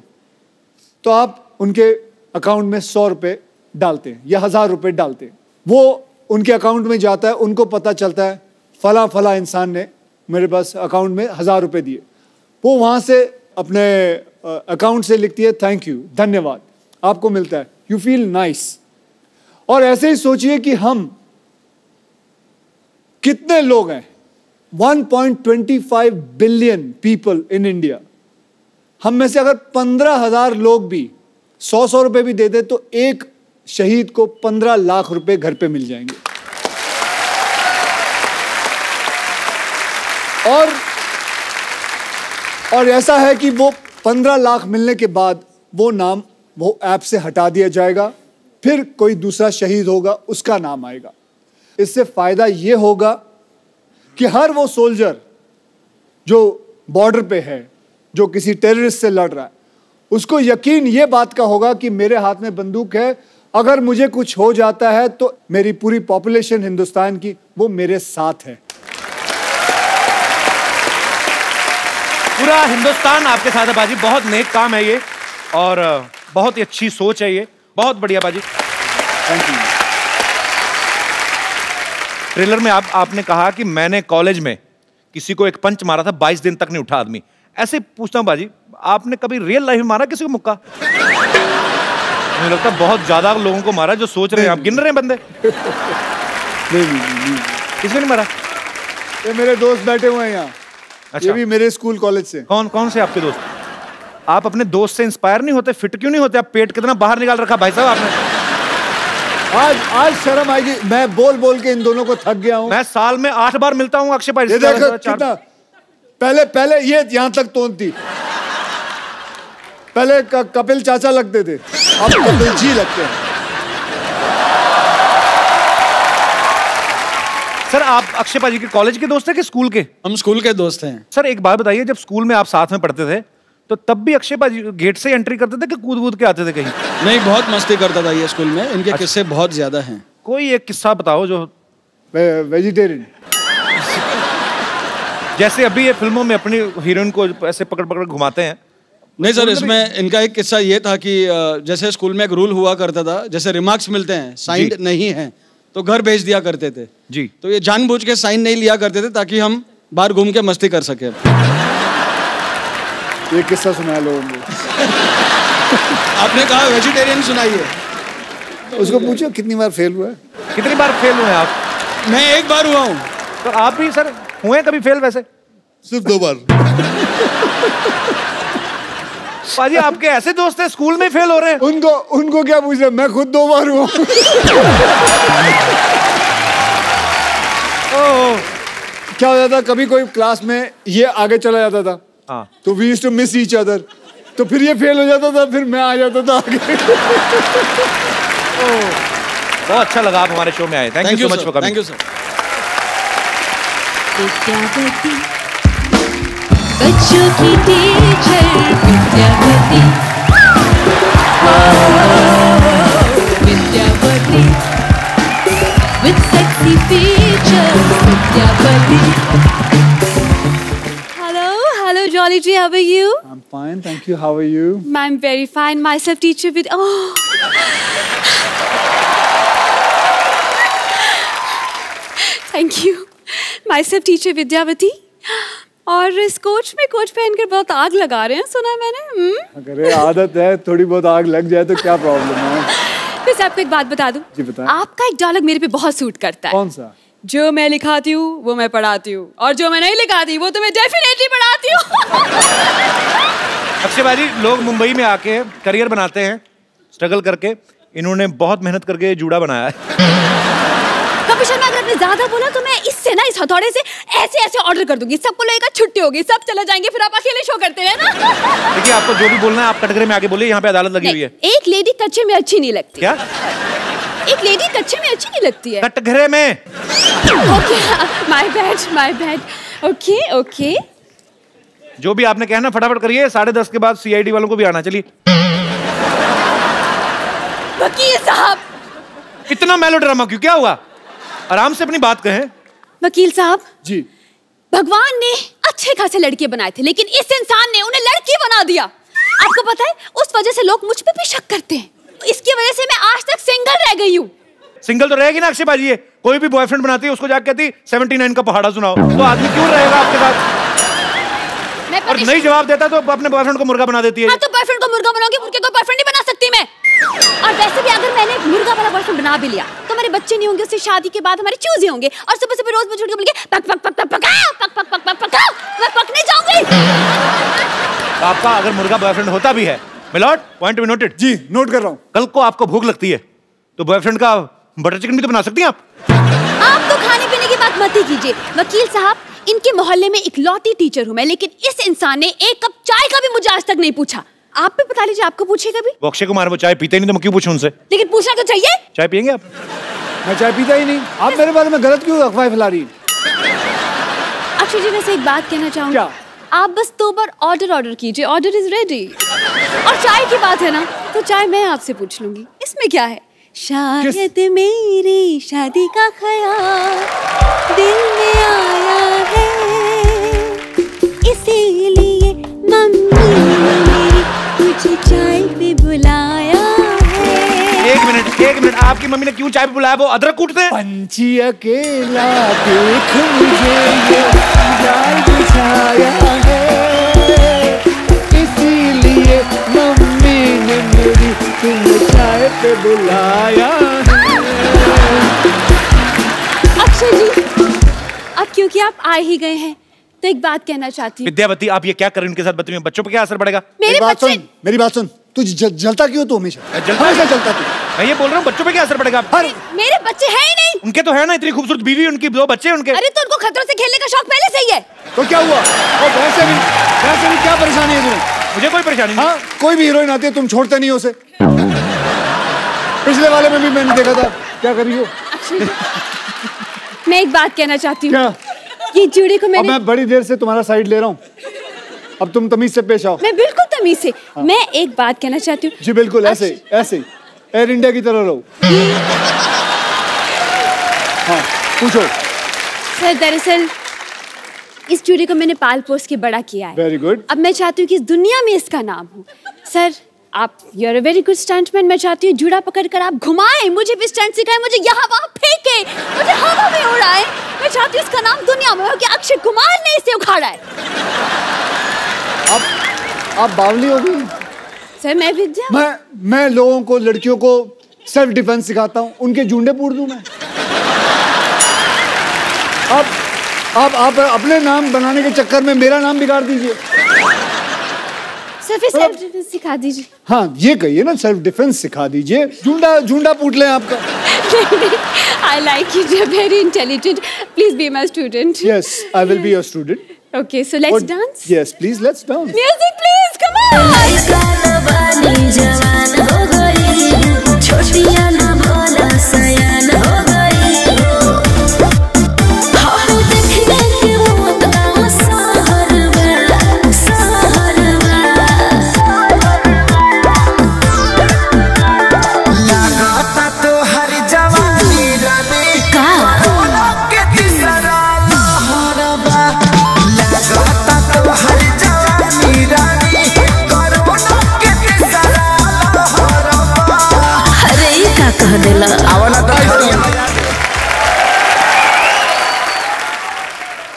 Speaker 1: तो आप उनके अकाउंट में 100 रुपए डालते हैं या 1000 रुपए डालते हैं, वो उनके अकाउंट में जाता है, उनको पता चलता है फला फला इंसान ने मेरे पास अकाउंट में 1000 रुपए दिए। वो वहां से अपने अकाउंट से लिखती है थैंक यू, धन्यवाद, आपको मिलता है, यू फील नाइस। और ऐसे ही सोचिए कि हम कितने लोग हैं, 1.25 बिलियन पीपल इन इंडिया। हम में से अगर 15,000 लोग भी 100 रुपए भी दे दे तो एक शहीद को 15 लाख रुपए घर पे मिल जाएंगे। और ऐसा है कि वो 15 लाख मिलने के बाद वो नाम वो ऐप से हटा दिया जाएगा, फिर कोई दूसरा शहीद होगा, उसका नाम आएगा। इससे फायदा ये होगा कि हर वो सोल्जर जो बॉर्डर पे है, जो किसी टेररिस्ट से लड़ रहा है, उसको यकीन ये बात का होगा कि मेरे हाथ में बंदूक है, अगर मुझे कुछ हो जाता है तो मेरी पूरी पॉपुलेशन हिंदुस्तान की वो मेरे साथ है।
Speaker 5: पूरा हिंदुस्तान आपके साथ है बाजी, बहुत नेक काम है ये और बहुत ही अच्छी सोच है ये, बहुत बढ़िया बाजी।
Speaker 1: Thank you.
Speaker 5: ट्रेलर में आपने कहा कि मैंने कॉलेज में किसी को एक पंच मारा था, 22 दिन तक नहीं उठा आदमी। ऐसे पूछता हूं बाजी, आपने कभी रियल लाइफ में मारा किसी को मुक्का? मुझे लगता है बहुत ज्यादा लोगों को मारा जो सोच रहे हैं, आप गिन रहे हैं बंदे।
Speaker 1: नहीं।
Speaker 5: किसी ने नहीं मारा?
Speaker 1: ये मेरे दोस्त बैठे हुए हैं यहाँ।
Speaker 5: अच्छा।
Speaker 1: ये भी मेरे स्कूल कॉलेज से।
Speaker 5: कौन से आपके दोस्त? आप अपने दोस्त से इंस्पायर नहीं होते? फिट क्यों नहीं होते? आप पेट कितना बाहर निकाल रखा भाई साहब आपने।
Speaker 1: आज शर्म आएगी, मैं बोल के इन दोनों को थक गया हूँ।
Speaker 5: मैं साल में 8 बार मिलता हूँ अक्षय भाई।
Speaker 1: ये देखो कितना, पहले ये यहाँ तक तोंद थी, पहले कपिल चाचा लगते थे, अब कपिल जी लगते हैं।
Speaker 5: सर आप अक्षय भाई के कॉलेज के दोस्त हैं कि स्कूल के?
Speaker 9: हम स्कूल के दोस्त हैं।
Speaker 5: सर एक बात बताइए, जब स्कूल में आप साथ में पढ़ते थे तो तब भी अक्षय भाई गेट से एंट्री करते थे कि कूद के आते थे कहीं?
Speaker 9: नहीं, बहुत मस्ती करता था ये स्कूल में, इनके किस्से बहुत ज्यादा हैं।
Speaker 5: कोई एक किस्सा बताओ जो
Speaker 1: वेजिटेरियन,
Speaker 9: जैसे अभी ये फिल्मों में अपनी हीरोइन को ऐसे पकड़ घुमाते हैं। नहीं सर, इसमें इनका एक किस्सा ये था कि जैसे स्कूल में एक रूल हुआ करता था, जैसे रिमार्क्स मिलते हैं साइंड नहीं है तो घर भेज दिया करते थे जी। तो ये जानबूझ के साइन नहीं लिया करते थे ताकि हम बाहर घूम के मस्ती कर सके।
Speaker 1: ये किस्सा सुनाया लोगों को।
Speaker 9: आपने कहा वेजिटेरियन सुनाइए।
Speaker 1: उसको पूछो कितनी बार फेल हुआ है।
Speaker 5: कितनी बार फेल हुए आप?
Speaker 9: मैं एक बार हुआ हूँ।
Speaker 5: तो आप भी सर हुए कभी फेल? वैसे
Speaker 4: सिर्फ 2 बार।
Speaker 5: पाजी आपके ऐसे दोस्त हैं स्कूल में फेल हो रहे हैं?
Speaker 1: उनको क्या पूछ रहे, मैं खुद 2 बार हुआ। क्या हो जाता, कभी कोई क्लास में ये आगे चला जाता था तो we used to miss each other, तो फिर ये फेल हो जाता था, फिर मैं आ जाता था आगे।
Speaker 5: बहुत अच्छा लगा आप हमारे शो में आए। Thank you so much for coming.
Speaker 9: Thank you sir.
Speaker 6: बच्चों की teacher Vidyavati, Vidyavati with sexy features, Vidyavati. Hello, Jolly G, how are you?
Speaker 1: I'm fine, thank you. How are you?
Speaker 6: I'm very fine. Myself teacher with Thank you. Myself teacher Vidyavati. और इस coach में coach पहनकर बहुत आग लगा रहे हैं, सुना मैंने।
Speaker 1: अगर आदत है, थोड़ी बहुत आग लग जाए तो क्या प्रॉब्लम है।
Speaker 6: वैसे आपको एक बात बता दूं?
Speaker 1: जी बताएं।
Speaker 6: आपका एक डायलॉग मेरे पे बहुत सूट करता है।
Speaker 1: कौन सा?
Speaker 6: जो मैं लिखाती हूँ वो मैं पढ़ाती हूँ, और जो मैं नहीं लिखाती वो तो मैं डेफिनेटली पढ़ाती हूँ।
Speaker 5: अक्षय भाई, लोग मुंबई में आके करियर बनाते हैं स्ट्रगल करके, इन्होंने बहुत मेहनत करके जूड़ा बनाया है।
Speaker 6: कपिल शर्मा, अगर आपने ज्यादा बोला तो मैं इससे ना, इस हथौड़े से ऐसे ऐसे ऑर्डर कर दूंगी, सबको लगेगा छुट्टी होगी, सब चले जाएंगे, फिर आप अकेले शो करते रहना।
Speaker 5: देखिए आपको जो भी बोलना है आप कटघरे में आके बोलिए, यहाँ पे अदालत लगी हुई है।
Speaker 6: एक लेडी कच्चे में अच्छी नहीं लगती।
Speaker 5: क्या?
Speaker 6: एक लेडी कच्चे में अच्छी नहीं लगती है।
Speaker 5: कटघरे में।
Speaker 6: Okay, my bad. ओके।
Speaker 5: जो भी आपने कहना फटाफट करिए, 10:30 के बाद CID वालों को भी आना। चलिए।
Speaker 6: वकील साहब।
Speaker 5: इतना मेलोड्रामा क्यों? क्या हुआ? आराम से अपनी बात कहें।
Speaker 6: वकील साहब
Speaker 1: जी,
Speaker 6: भगवान ने अच्छे खासे लड़के बनाए थे, लेकिन इस इंसान ने उन्हें लड़की बना दिया। आपको पता है, उस वजह से लोग मुझ पे भी शक करते हैं। इसकी वजह से मैं आज तक सिंगल रह गई हूँ।
Speaker 5: सिंगल तो रहेगी ना अक्षय बाजी। ये कोई भी बॉयफ्रेंड बनाती है उसको जाके कहती 79 का पहाड़ा सुनाओ, तो आदमी क्यों रहेगा आपके साथ? और नहीं जवाब देता तो अपने बॉयफ्रेंड को मुर्गा बना देती है।
Speaker 6: हाँ, तो बॉयफ्रेंड को मुर्गा बनाऊंगी, मुर्गे को बॉयफ्रेंड नहीं बना सकती मैं। और वैसे भी अगर मैंने मुर्गा वाला बॉयफ्रेंड बना भी लिया तो हमारे बच्चे नहीं होंगे, उससे शादी के बाद हमारे चूजे होंगे और सुबह सुबह रोज मुझे उठ के बोलेंगे पक पक पक पक पकाओ, पक पक पक पक पकाओ, मैं पकने जाऊंगी।
Speaker 5: आपका अगर मुर्गा बॉयफ्रेंड होता भी है milord, point to be noted.
Speaker 1: जी नोट कर रहा हूँ।
Speaker 5: कल को आपको भूख लगती है तो बॉयफ्रेंड का बटर चिकन भी तो बना सकती हैं आप।
Speaker 6: आप तो खाने पीने की बात मत ही कीजिए वकील साहब। इनके मोहल्ले में इकलौती टीचर हूँ मैं, लेकिन इस इंसान ने एक कप चाय का भी मुझे आज तक नहीं पूछा। आप भी बता लीजिए, आपको पूछेगा भी?
Speaker 5: वो अक्षय कुमार वो चाय पीते नहीं तो मैं क्यों पूछूं उनसे?
Speaker 6: लेकिन पूछना तो चाहिए।
Speaker 5: चाय पियेंगे आप?
Speaker 1: मैं चाय पीता ही नहीं। आप मेरे बारे में गलत क्यों अफवाह फैला रही हैं?
Speaker 6: अक्षय जी, वैसे एक बात कहना चाहूँगी।
Speaker 1: क्या?
Speaker 6: आप बस 2 बार ऑर्डर कीजिए, ऑर्डर इज रेडी। और चाय की बात है ना, तो चाय मैं आपसे पूछ लूंगी, इसमें क्या है? शायद मेरी शादी का ख्याल दिल में आया है, इसीलिए मम्मी ने मेरी मुझे चाय पे बुलाया है।
Speaker 5: एक मिनट, आपकी मम्मी ने क्यों चाय पे बुलाया? वो अदरक कूटते हैं।
Speaker 1: पंछी अकेला देख मुझे ये जाल बिछाया है, इसीलिए मम्मी ने मेरी तुम्हें चाय पे बुलाया है।
Speaker 6: अक्षय जी, अब क्योंकि आप आ ही गए हैं तो एक बात कहना चाहती हूँ।
Speaker 5: विद्यावती, आप ये क्या कर रही हैं उनके साथ बदतमीजी? बच्चों पे क्या असर पड़ेगा?
Speaker 6: मेरी
Speaker 1: बात सुन, तू जलता क्यों तू हमेशा? हमेशा जलता तू।
Speaker 5: मैं ये बोल रहा हूँ बच्चों पे क्या असर पड़ेगा?
Speaker 6: मेरे बच्चे हैं ही नहीं।
Speaker 5: उनके तो है ना, इतनी खूबसूरत बीवी, उनकी 2 बच्चे उनके।
Speaker 6: अरे तो उनको खतरों से खेलने का शौक पहले से ही है।
Speaker 1: तो क्या हुआ? और वैसे भी क्या परेशानी है तुम्हें?
Speaker 5: मुझे कोई परेशानी नहीं।
Speaker 1: हाँ, कोई भी हीरोइन आती है तुम छोड़ते नहीं हो उसे। पिछले वाले में भी मैंने देखा था, क्या कर रही हो?
Speaker 6: मैं एक बात कहना चाहती हूँ।
Speaker 1: क्या?
Speaker 6: ये जूड़े को मैंने...
Speaker 1: मैं बड़ी देर से तुम्हारा साइड ले रहा हूँ, अब तुम तमीज से पेश आओ।
Speaker 6: मैं बिल्कुल तमीज से। हाँ। मैं एक बात कहना चाहती हूँ।
Speaker 1: जी बिल्कुल, ऐसे एयर इंडिया की तरह रहो। हाँ पूछो।
Speaker 6: सर दरअसल इस जूड़े को मैंने पाल पोस के बड़ा किया है।
Speaker 1: Very good.
Speaker 6: अब मैं चाहती हूँ कि इस दुनिया में इसका नाम हो। सर आप you are a very good stuntman, मैं चाहती हूँ जूड़ा पकड़कर आप घुमाएं, मुझे भी स्टंट सिखाएं, मुझे यहाँ वहाँ फेंके, मुझे हवा में उड़ाएं। मैं चाहती हूँ इसका नाम दुनिया में हो कि अक्षय कुमार ने इसे उखाड़ा है।
Speaker 1: आप बावली हो गई।
Speaker 6: सर मैं विद्या,
Speaker 1: मैं लोगों को, लड़कियों को सेल्फ डिफेंस सिखाता हूँ, उनके जूंडे पूड़ दूं मैं? आप अपने नाम बनाने के चक्कर में मेरा नाम बिगाड़ दीजिए।
Speaker 6: सर फिर सेल्फ डिफेंस सिखा दीजिए।
Speaker 1: हाँ ये कहिए ना, सेल्फ डिफेंस सिखा दीजिए। जूंडा पूट लें आपका।
Speaker 6: I like it, you're very intelligent. Please be my student.
Speaker 1: Yes, I will be your student.
Speaker 6: Okay, so let's dance.
Speaker 1: Yes, please, let's dance.
Speaker 6: Music, please, come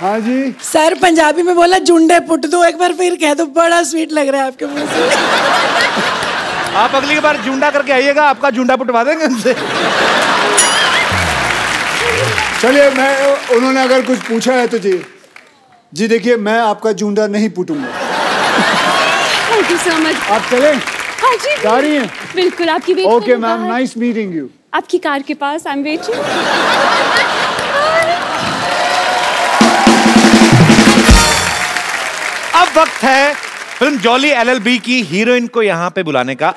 Speaker 1: हाँ जी
Speaker 10: सर, पंजाबी में बोला जुंडे पुट दो, एक बार फिर कह दो, बड़ा स्वीट लग रहा है आपके मुंह से।
Speaker 5: आप अगली बार जूंडा करके आइएगा, आपका जूंडा पुटवा देंगे उनसे।
Speaker 1: चलिए, उन्होंने अगर कुछ पूछा है तो जी देखिए, मैं आपका जूंडा नहीं पुटूंगा।
Speaker 6: Thank you so much.
Speaker 1: आप चलें?
Speaker 6: हाँ जी,
Speaker 1: जा रही हैं?
Speaker 6: बिल्कुल, आपकी wait.
Speaker 1: Okay ma'am, nice meeting you.
Speaker 6: आपकी कार के पास आई एम वेटिंग।
Speaker 5: अब वक्त है फिल्म जॉली LLB की हीरोइन को यहाँ पे बुलाने का।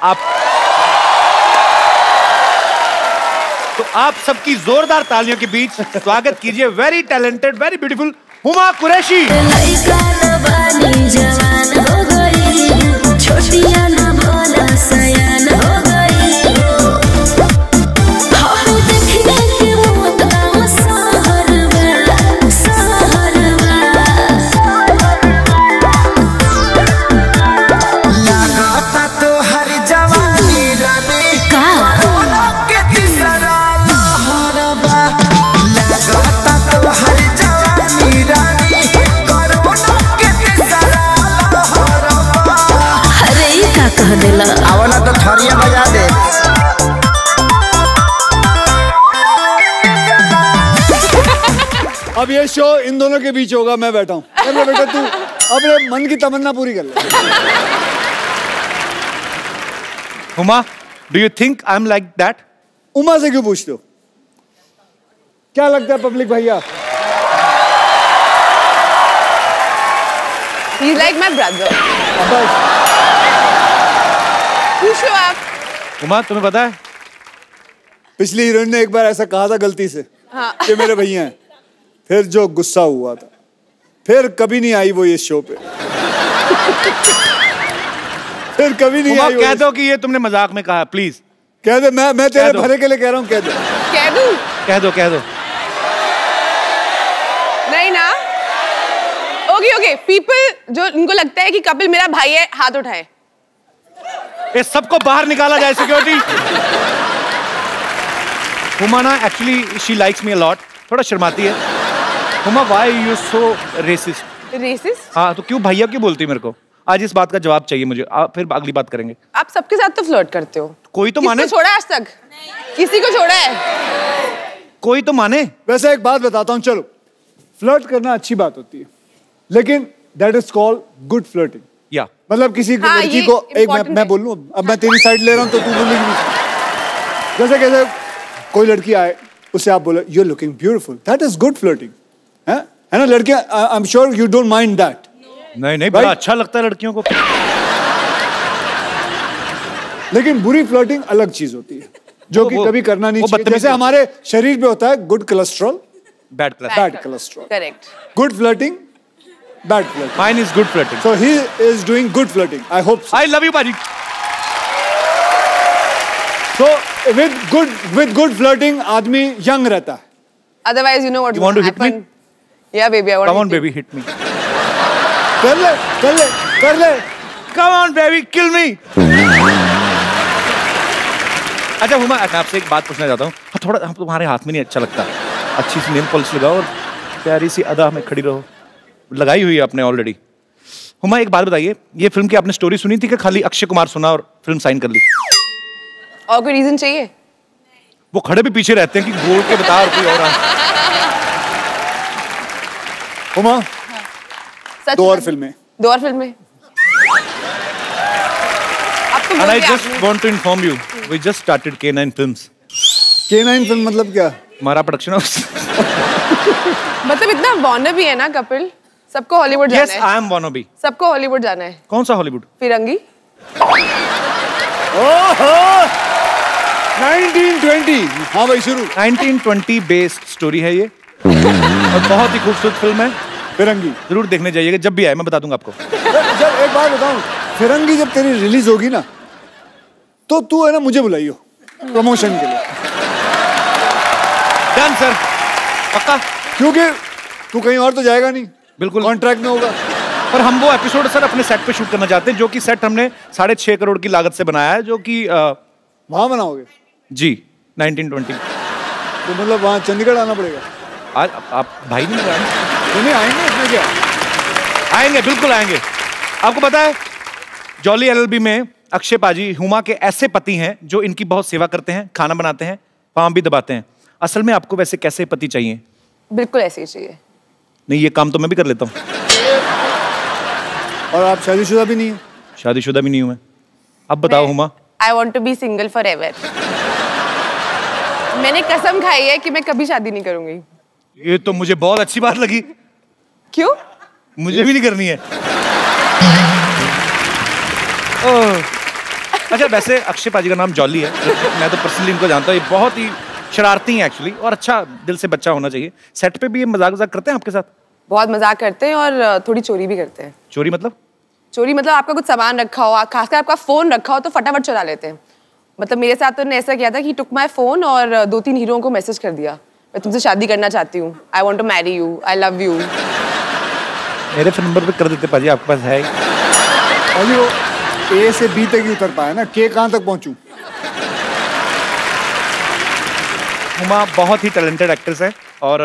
Speaker 5: तो आप सबकी जोरदार तालियों के बीच स्वागत कीजिए very talented, very beautiful Huma Qureshi.
Speaker 7: देला। आवा ना तो थरिया बजा दे।
Speaker 1: अब ये शो इन दोनों के बीच होगा, मैं बैठा हूँ। अरे बेटा तू अपने मन की तमन्ना पूरी कर ले।
Speaker 5: Huma, do you think I am like that?
Speaker 1: Uma से क्यों पूछते हो? क्या लगता है पब्लिक भैया?
Speaker 11: He's like my brother. पूछो आप।
Speaker 5: हुमा, तुम्हें पता है
Speaker 1: पिछली हीरोइन ने एक बार ऐसा कहा था गलती से कि मेरे भैया हैं, फिर जो गुस्सा हुआ था, फिर कभी नहीं आई वो इस शो पे। फिर कभी नहीं आई।
Speaker 5: कह दो कि ये तुमने मजाक में कहा, प्लीज
Speaker 1: कह दे। मैं तेरे भले के लिए कह रहा हूँ, कह दे।
Speaker 11: कह दूं?
Speaker 5: कह दो।
Speaker 11: नहीं ना। ओके पीपल जो इनको लगता है कि कपिल मेरा भाई है, हाथ उठाए।
Speaker 5: ये सबको बाहर निकाला जाए सिक्योरिटी। हुमा ना actually she likes me a lot, थोड़ा शर्माती है। Huma, why you so racist?
Speaker 11: Racist?
Speaker 5: हाँ, तो क्यों भैया क्यों बोलती है मेरे को? आज इस बात का जवाब चाहिए मुझे, फिर अगली बात करेंगे।
Speaker 11: आप सबके साथ तो फ्लर्ट करते हो।
Speaker 5: कोई तो माने।
Speaker 11: छोड़ा आज तक? किसी को छोड़ा है?
Speaker 5: कोई तो माने।
Speaker 1: वैसे एक बात बताता हूँ, चलो फ्लर्ट करना अच्छी बात होती है, लेकिन that is called good flirting.
Speaker 5: या
Speaker 1: मतलब किसी लड़की को एक मैं बोल लूं, अब मैं तेरी साइड ले रहा हूं तो तू बोलेगी। जैसे कैसे कोई लड़की आए, उसे आप बोले you are looking beautiful, that is good flirting है ना लड़कियां? I am sure you don't mind that.
Speaker 5: नहीं, बड़ा अच्छा लगता है लड़कियों को।
Speaker 1: लेकिन बुरी फ्लर्टिंग अलग चीज होती है, जो कि कभी करना नहीं चाहिए। जैसे हमारे शरीर पे होता है good cholesterol, bad cholesterol.
Speaker 11: Correct.
Speaker 1: Good flirting, bad flirting.
Speaker 5: Mine is good flirting.
Speaker 1: So he is doing good flirting. I hope so.
Speaker 5: I love you, Paji.
Speaker 1: So with good flirting, आदमी young रहता है.
Speaker 11: Otherwise, you know what
Speaker 5: you want to hit me?
Speaker 11: Yeah, baby, I want.
Speaker 5: Come on, baby, hit me.
Speaker 1: कर ले.
Speaker 5: Come on, baby, kill me. अच्छा हुमा, मैं आपसे एक बात पूछना चाहता हूँ। थोड़ा हम तुम्हारे हाथ में नहीं अच्छा लगता, अच्छी सी नेल पॉलिश लगाओ और प्यारी सी अदा में खड़ी रहो। लगाई हुई है आपने ऑलरेडी। हुमा, एक बात बताइए, ये फिल्म की आपने स्टोरी सुनी थी कि खाली अक्षय कुमार सुना और फिल्म साइन कर ली?
Speaker 11: और कोई रीजन चाहिए?
Speaker 5: वो खड़े भी पीछे रहते हैं कि बोल के बता और कोई और आ।
Speaker 1: हुमा, दो और फिल्में।
Speaker 5: And I just want to inform you, we just started K9 Films.
Speaker 1: K9 film मतलब क्या?
Speaker 5: हमारा प्रोडक्शन हाउस।
Speaker 11: मतलब इतना wannabe है ना कपिल, सबको हॉलीवुड जाना है।
Speaker 5: Yes, I am wannabe.
Speaker 11: सबको हॉलीवुड जाना है।
Speaker 5: कौन सा हॉलीवुड?
Speaker 11: फिरंगी।
Speaker 1: ओहो, 1920। हाँ भाई शुरू।
Speaker 5: 1920 बेस्ड स्टोरी है ये और बहुत ही खूबसूरत फिल्म है
Speaker 1: फिरंगी।
Speaker 5: जरूर देखने जाइएगा, जब भी आए मैं बता दूंगा आपको।
Speaker 1: जब एक बात बताऊं, फिरंगी जब तेरी रिलीज होगी ना, तो तू है ना मुझे बुलाइयो प्रमोशन के लिए।
Speaker 5: डन सर, पक्का।
Speaker 1: क्योंकि तू कहीं और तो जाएगा नहीं,
Speaker 5: बिल्कुल
Speaker 1: कॉन्ट्रैक्ट में होगा।
Speaker 5: और हम वो एपिसोड सर अपने सेट पे शूट करना चाहते हैं, जो कि सेट हमने 6.5 करोड़ की लागत से बनाया है, जो कि
Speaker 1: वहां बनाओगे?
Speaker 5: जी 1920।
Speaker 1: तो मतलब वहां चंडीगढ़ आना पड़ेगा?
Speaker 5: आज आप भाई नहीं
Speaker 1: नहीं आएंगे, इसमें क्या?
Speaker 5: आएंगे, बिल्कुल आएंगे। आपको पता है जॉली LLB में अक्षय पाजी हुमा के ऐसे पति हैं जो इनकी बहुत सेवा करते हैं, खाना बनाते हैं, पाँव भी दबाते हैं। असल में आपको वैसे कैसे पति चाहिए?
Speaker 11: बिल्कुल ऐसे ही चाहिए।
Speaker 5: नहीं, ये काम तो मैं भी कर लेता हूँ।
Speaker 1: और आप शादीशुदा भी नहीं है?
Speaker 5: शादीशुदा भी नहीं हूँ मैं। अब बताओ Huma.
Speaker 11: I want to be single forever. मैंने कसम खाई है कि मैं कभी शादी नहीं करूंगी।
Speaker 5: ये तो मुझे बहुत अच्छी बात लगी।
Speaker 11: क्यों?
Speaker 5: मुझे भी नहीं करनी है। अच्छा, वैसे अक्षय पाजी का नाम जॉली है, मैं तो पर्सनली इनको जानता हूँ। ये बहुत ही शरारती हैं एक्चुअली, और अच्छा दिल से बच्चा होना चाहिए। सेट पे भी ये मजाक करते हैं आपके साथ?
Speaker 11: बहुत मजाक करते हैं और थोड़ी चोरी भी करते हैं।
Speaker 5: चोरी मतलब?
Speaker 11: चोरी मतलब आपका कुछ सामान रखा हो, खासकर आपका फोन रखा हो तो फटाफट चुरा लेते हैं। मतलब मेरे साथ तो उन्होंने ऐसा किया था कि टुक माई फोन और 2-3 हीरोओं को मैसेज कर दिया, मैं तुमसे शादी करना चाहती हूँ, I want to marry you, I love you.
Speaker 5: मेरे फोन नंबर पे कर देते पाजी, आपके पास है?
Speaker 1: पाजी वो A से B तक ही उतर पाया ना, K कहाँ तक पहुँचूं?
Speaker 5: हुमा बहुत ही टैलेंटेड एक्ट्रेस है और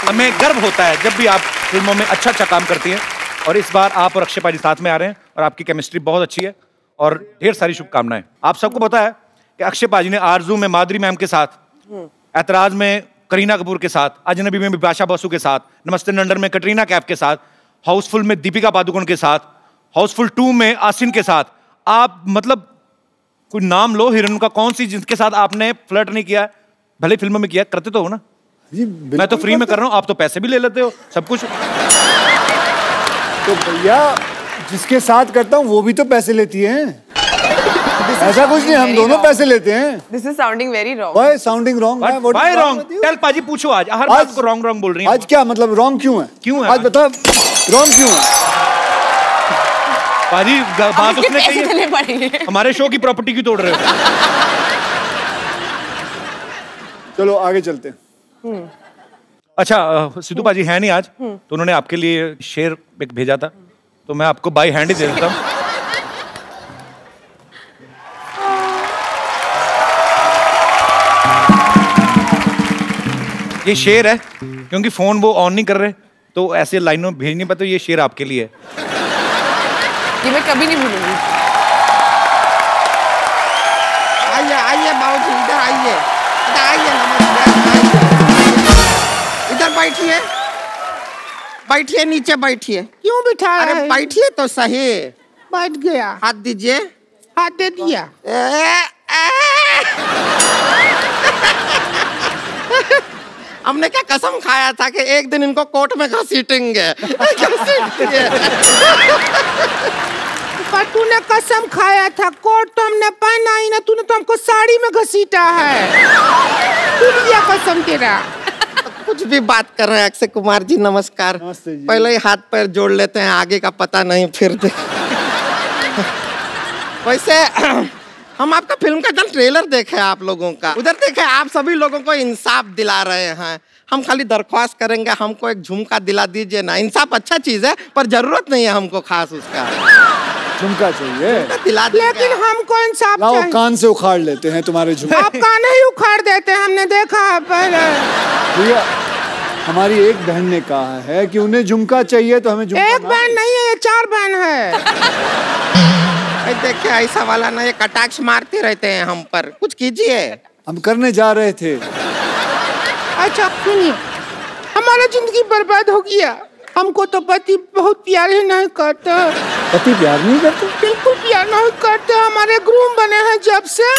Speaker 5: हमें गर्व होता है जब भी आप फिल्मों में अच्छा काम करती हैं। और इस बार आप और अक्षय पाजी साथ में आ रहे हैं और आपकी केमिस्ट्री बहुत अच्छी है। और ढेर सारी शुभकामनाएं। आप सबको पता है कि अक्षय पाजी ने आरजू में माधुरी मैम के साथ, ऐतराज में करीना कपूर के साथ, अजनबी में बिपाशा बसु के साथ, नमस्ते नंदन में कटरीना कैफ के साथ, हाउसफुल में दीपिका पादुकोण के साथ, हाउसफुल 2 में आसिन के साथ, आप मतलब कोई नाम लो हीरोइन का, कौन सी जिसके साथ आपने फ्लर्ट नहीं किया? भले फिल्मों में किया, करते तो हो ना? मैं तो फ्री में कर रहा हूँ, आप तो पैसे भी ले लेते हो सब कुछ।
Speaker 1: तो भैया जिसके साथ करता हूँ वो भी तो पैसे लेती है। ऐसा कुछ नहीं, हम दोनों पैसे लेते हैं।
Speaker 11: This is sounding very wrong.
Speaker 1: Why sounding wrong?
Speaker 5: Why wrong? Tell पाजी, पूछो आज हर बात को wrong बोल रही हैं।
Speaker 1: आज क्या मतलब wrong क्यों है?
Speaker 5: क्यों है?
Speaker 1: आज बता wrong क्यों है?
Speaker 5: पाजी बात उसने कही है, हमारे शो की प्रॉपर्टी क्यों तोड़ रहे हो?
Speaker 1: चलो आगे चलते हैं।
Speaker 5: अच्छा सिद्धू पाजी है नहीं आज, तो उन्होंने आपके लिए शेर भेजा था, तो मैं आपको बाय हैंड ही दे देता हूँ। ये शेर है, क्योंकि फोन वो ऑन नहीं कर रहे तो ऐसे लाइनों में भेज नहीं पाते। ये शेर आपके लिए है।
Speaker 11: ये मैं कभी नहीं भूलूंगी।
Speaker 12: आइए आइए बाबूजी, इधर आइए, आइए, नमस्कार, इधर बैठिए, बैठिए, नीचे बैठिए।
Speaker 10: क्यों बिठा?
Speaker 12: अरे बैठिए तो सही।
Speaker 10: बैठ गया।
Speaker 12: हाथ दीजिए।
Speaker 10: हाथ दे दिया।
Speaker 12: हमने क्या कसम खाया था कि एक दिन इनको कोर्ट में घसीटेंगे।
Speaker 10: पर तूने कसम खाया था, कोट तो हमने पहना ही ना, तूने तो हमको साड़ी में घसीटा है। तू लिया कसम तेरा।
Speaker 12: कुछ भी बात कर रहे हैं अक्षय कुमार जी, नमस्कार। पहले ही हाथ पैर जोड़ लेते हैं, आगे का पता नहीं फिर। वैसे हम आपका फिल्म का एकदम ट्रेलर देखे आप लोगों का, उधर देखे आप सभी लोगों को इंसाफ दिला रहे हैं। हम खाली दरख्वास्त करेंगे, हमको एक झुमका दिला दीजिए ना। इंसाफ अच्छा चीज है, पर जरूरत नहीं है हमको खास उसका।
Speaker 1: झुमका चाहिए
Speaker 12: दिला,
Speaker 10: लेकिन हमको इंसाफ
Speaker 1: लाओ,
Speaker 10: चाहिए।
Speaker 1: कान से उखाड़ लेते हैं तुम्हारे झुमके।
Speaker 10: आप कान ही उखाड़ देते हैं, हमने देखा है पहले।
Speaker 1: भैया हमारी एक बहन ने कहा है कि उन्हें झुमका चाहिए, तो हमें झुमका।
Speaker 10: एक बहन नहीं है, ये 4 बहन है।
Speaker 12: देखिए ऐसा वाला ना, ये कटाक्ष मारते रहते हैं हम पर, कुछ कीजिए।
Speaker 1: हम करने जा रहे थे।
Speaker 10: अच्छा सुनिए, हमारा जिंदगी बर्बाद हो गया। हमको तो पति बहुत प्यार ही नहीं करता।
Speaker 1: पति प्यार नहीं करते?
Speaker 10: बिल्कुल प्यार नहीं करते। हमारे ग्रूम बने हैं जब से,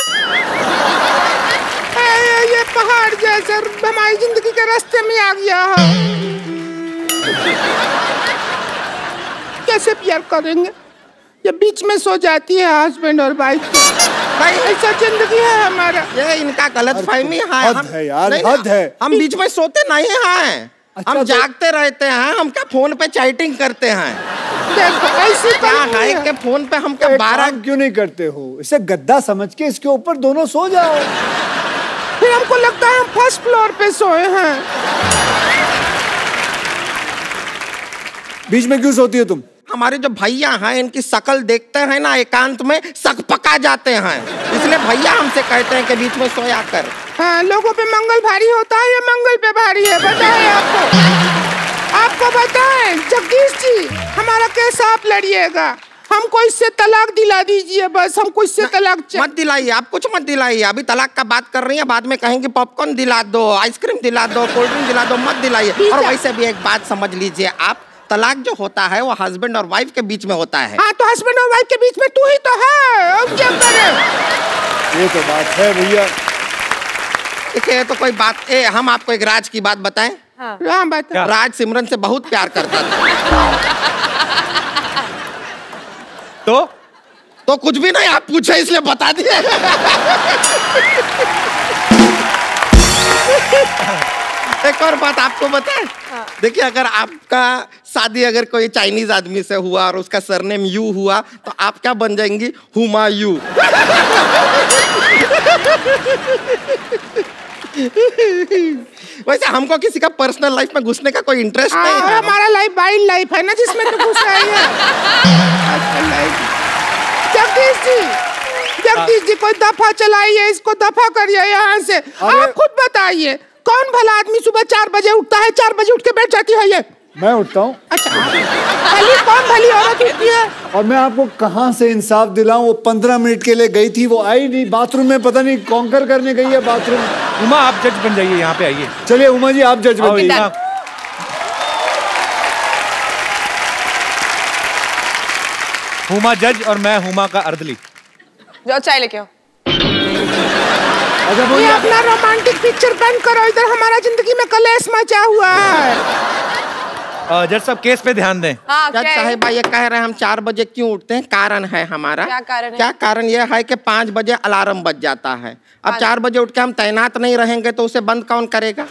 Speaker 10: ये पहाड़ जैसे हमारी जिंदगी के रास्ते में आ गया है। कैसे प्यार करेंगे? ये बीच में सो जाती है हस्बैंड और वाइफ।
Speaker 12: भाई
Speaker 10: ऐसा जिंदगी है हमारा।
Speaker 12: ये इनका गलत फहमी है।
Speaker 1: हद है यार, हद है।
Speaker 12: हम बीच में सोते नहीं हैं।
Speaker 1: अच्छा,
Speaker 12: हम जागते रहते हैं। हम क्या फोन पे चैटिंग करते हैं?
Speaker 10: देखो ऐसे
Speaker 12: क्या है कि फोन पे हम क्या 12
Speaker 1: क्यों नहीं करते हो? इसे गद्दा समझ के इसके ऊपर दोनों सो जाओ।
Speaker 10: फिर हमको लगता है हम फर्स्ट फ्लोर पे सोए हैं।
Speaker 1: बीच में क्यों सोती हो तुम?
Speaker 12: हमारे जो भैया हैं, इनकी शकल देखते हैं ना, एकांत में सकपका जाते हैं, इसलिए भैया हमसे कहते हैं कि बीच में सोया कर।
Speaker 10: हाँ, लोगों पे मंगल भारी होता है, ये मंगल पे भारी है। बताएं आपको बताएं जगदीश जी, हमारा केस आप लड़िएगा। हमको इससे तलाक दिला दीजिए बस। हमको इससे तलाक
Speaker 12: मत दिलाइए, आप कुछ मत दिलाइए। अभी तलाक का बात कर रही है, बाद में कहेंगे पॉपकॉर्न दिला दो, आइसक्रीम दिला दो, कोल्ड ड्रिंक दिला दो, मत दिलाइए। और वैसे भी एक बात समझ लीजिए आप, तलाक जो होता है वो हस्बैंड और वाइफ के बीच में होता है।
Speaker 10: हाँ, तो हस्बैंड और वाइफ के बीच में तू ही तो है, अब क्या करें?
Speaker 1: ये तो बात है भैया।
Speaker 12: देखिए तो कोई बात, हम आपको एक राज की बात बताएं।
Speaker 10: हाँ, बता।
Speaker 12: राज सिमरन से बहुत प्यार करता था। तो कुछ भी नहीं, आप पूछे इसलिए बता दिए। एक और बात आपको बताएं। देखिए अगर आपका शादी अगर कोई चाइनीज आदमी से हुआ और उसका सरनेम यू हुआ, तो आप क्या बन जाएंगी? हुमायूं। वैसे हमको किसी का पर्सनल लाइफ में घुसने का कोई इंटरेस्ट नहीं है।
Speaker 10: हमारा लाइफ वाइल्ड लाइफ है ना, जिसमें तो घुस रही है। जगदीश जी कोई दफा चलाइए, इसको दफा करिए यहाँ से। आप खुद बताइए, कौन भला आदमी सुबह 4 बजे उठता है, 4 बजे उठ के बैठ जाती है ये?
Speaker 1: मैं उठता हूँ।
Speaker 10: अच्छा भली कौन भली औरत उठती है?
Speaker 1: और मैं आपको कहाँ से इंसाफ दिलाऊं? वो 15 मिनट के लिए गई थी, वो आई नहीं, बाथरूम में पता नहीं कॉन्कर करने गई है बाथरूम।
Speaker 5: उमा आप जज बन जाइए, यहाँ पे आइए।
Speaker 1: चलिए उमा जी आप जज बन जाइए।
Speaker 5: हुमा जज और मैं हुमा का अर्दली।
Speaker 11: जाओ चाय लेके आओ।
Speaker 10: ये अपना रोमांटिक पिक्चर बंद करो, इधर हमारा जिंदगी में कलेश मचा हुआ है।
Speaker 5: जज साहब केस पे ध्यान दें।
Speaker 12: जज साहिबा ये कह रहे हैं हम 4 बजे क्यों उठते हैं, कारण है हमारा।
Speaker 11: क्या कारण है?
Speaker 12: क्या कारण ये है कि 5 बजे अलार्म बज जाता है। अब 4 बजे उठ के हम तैनात नहीं रहेंगे तो उसे बंद कौन करेगा?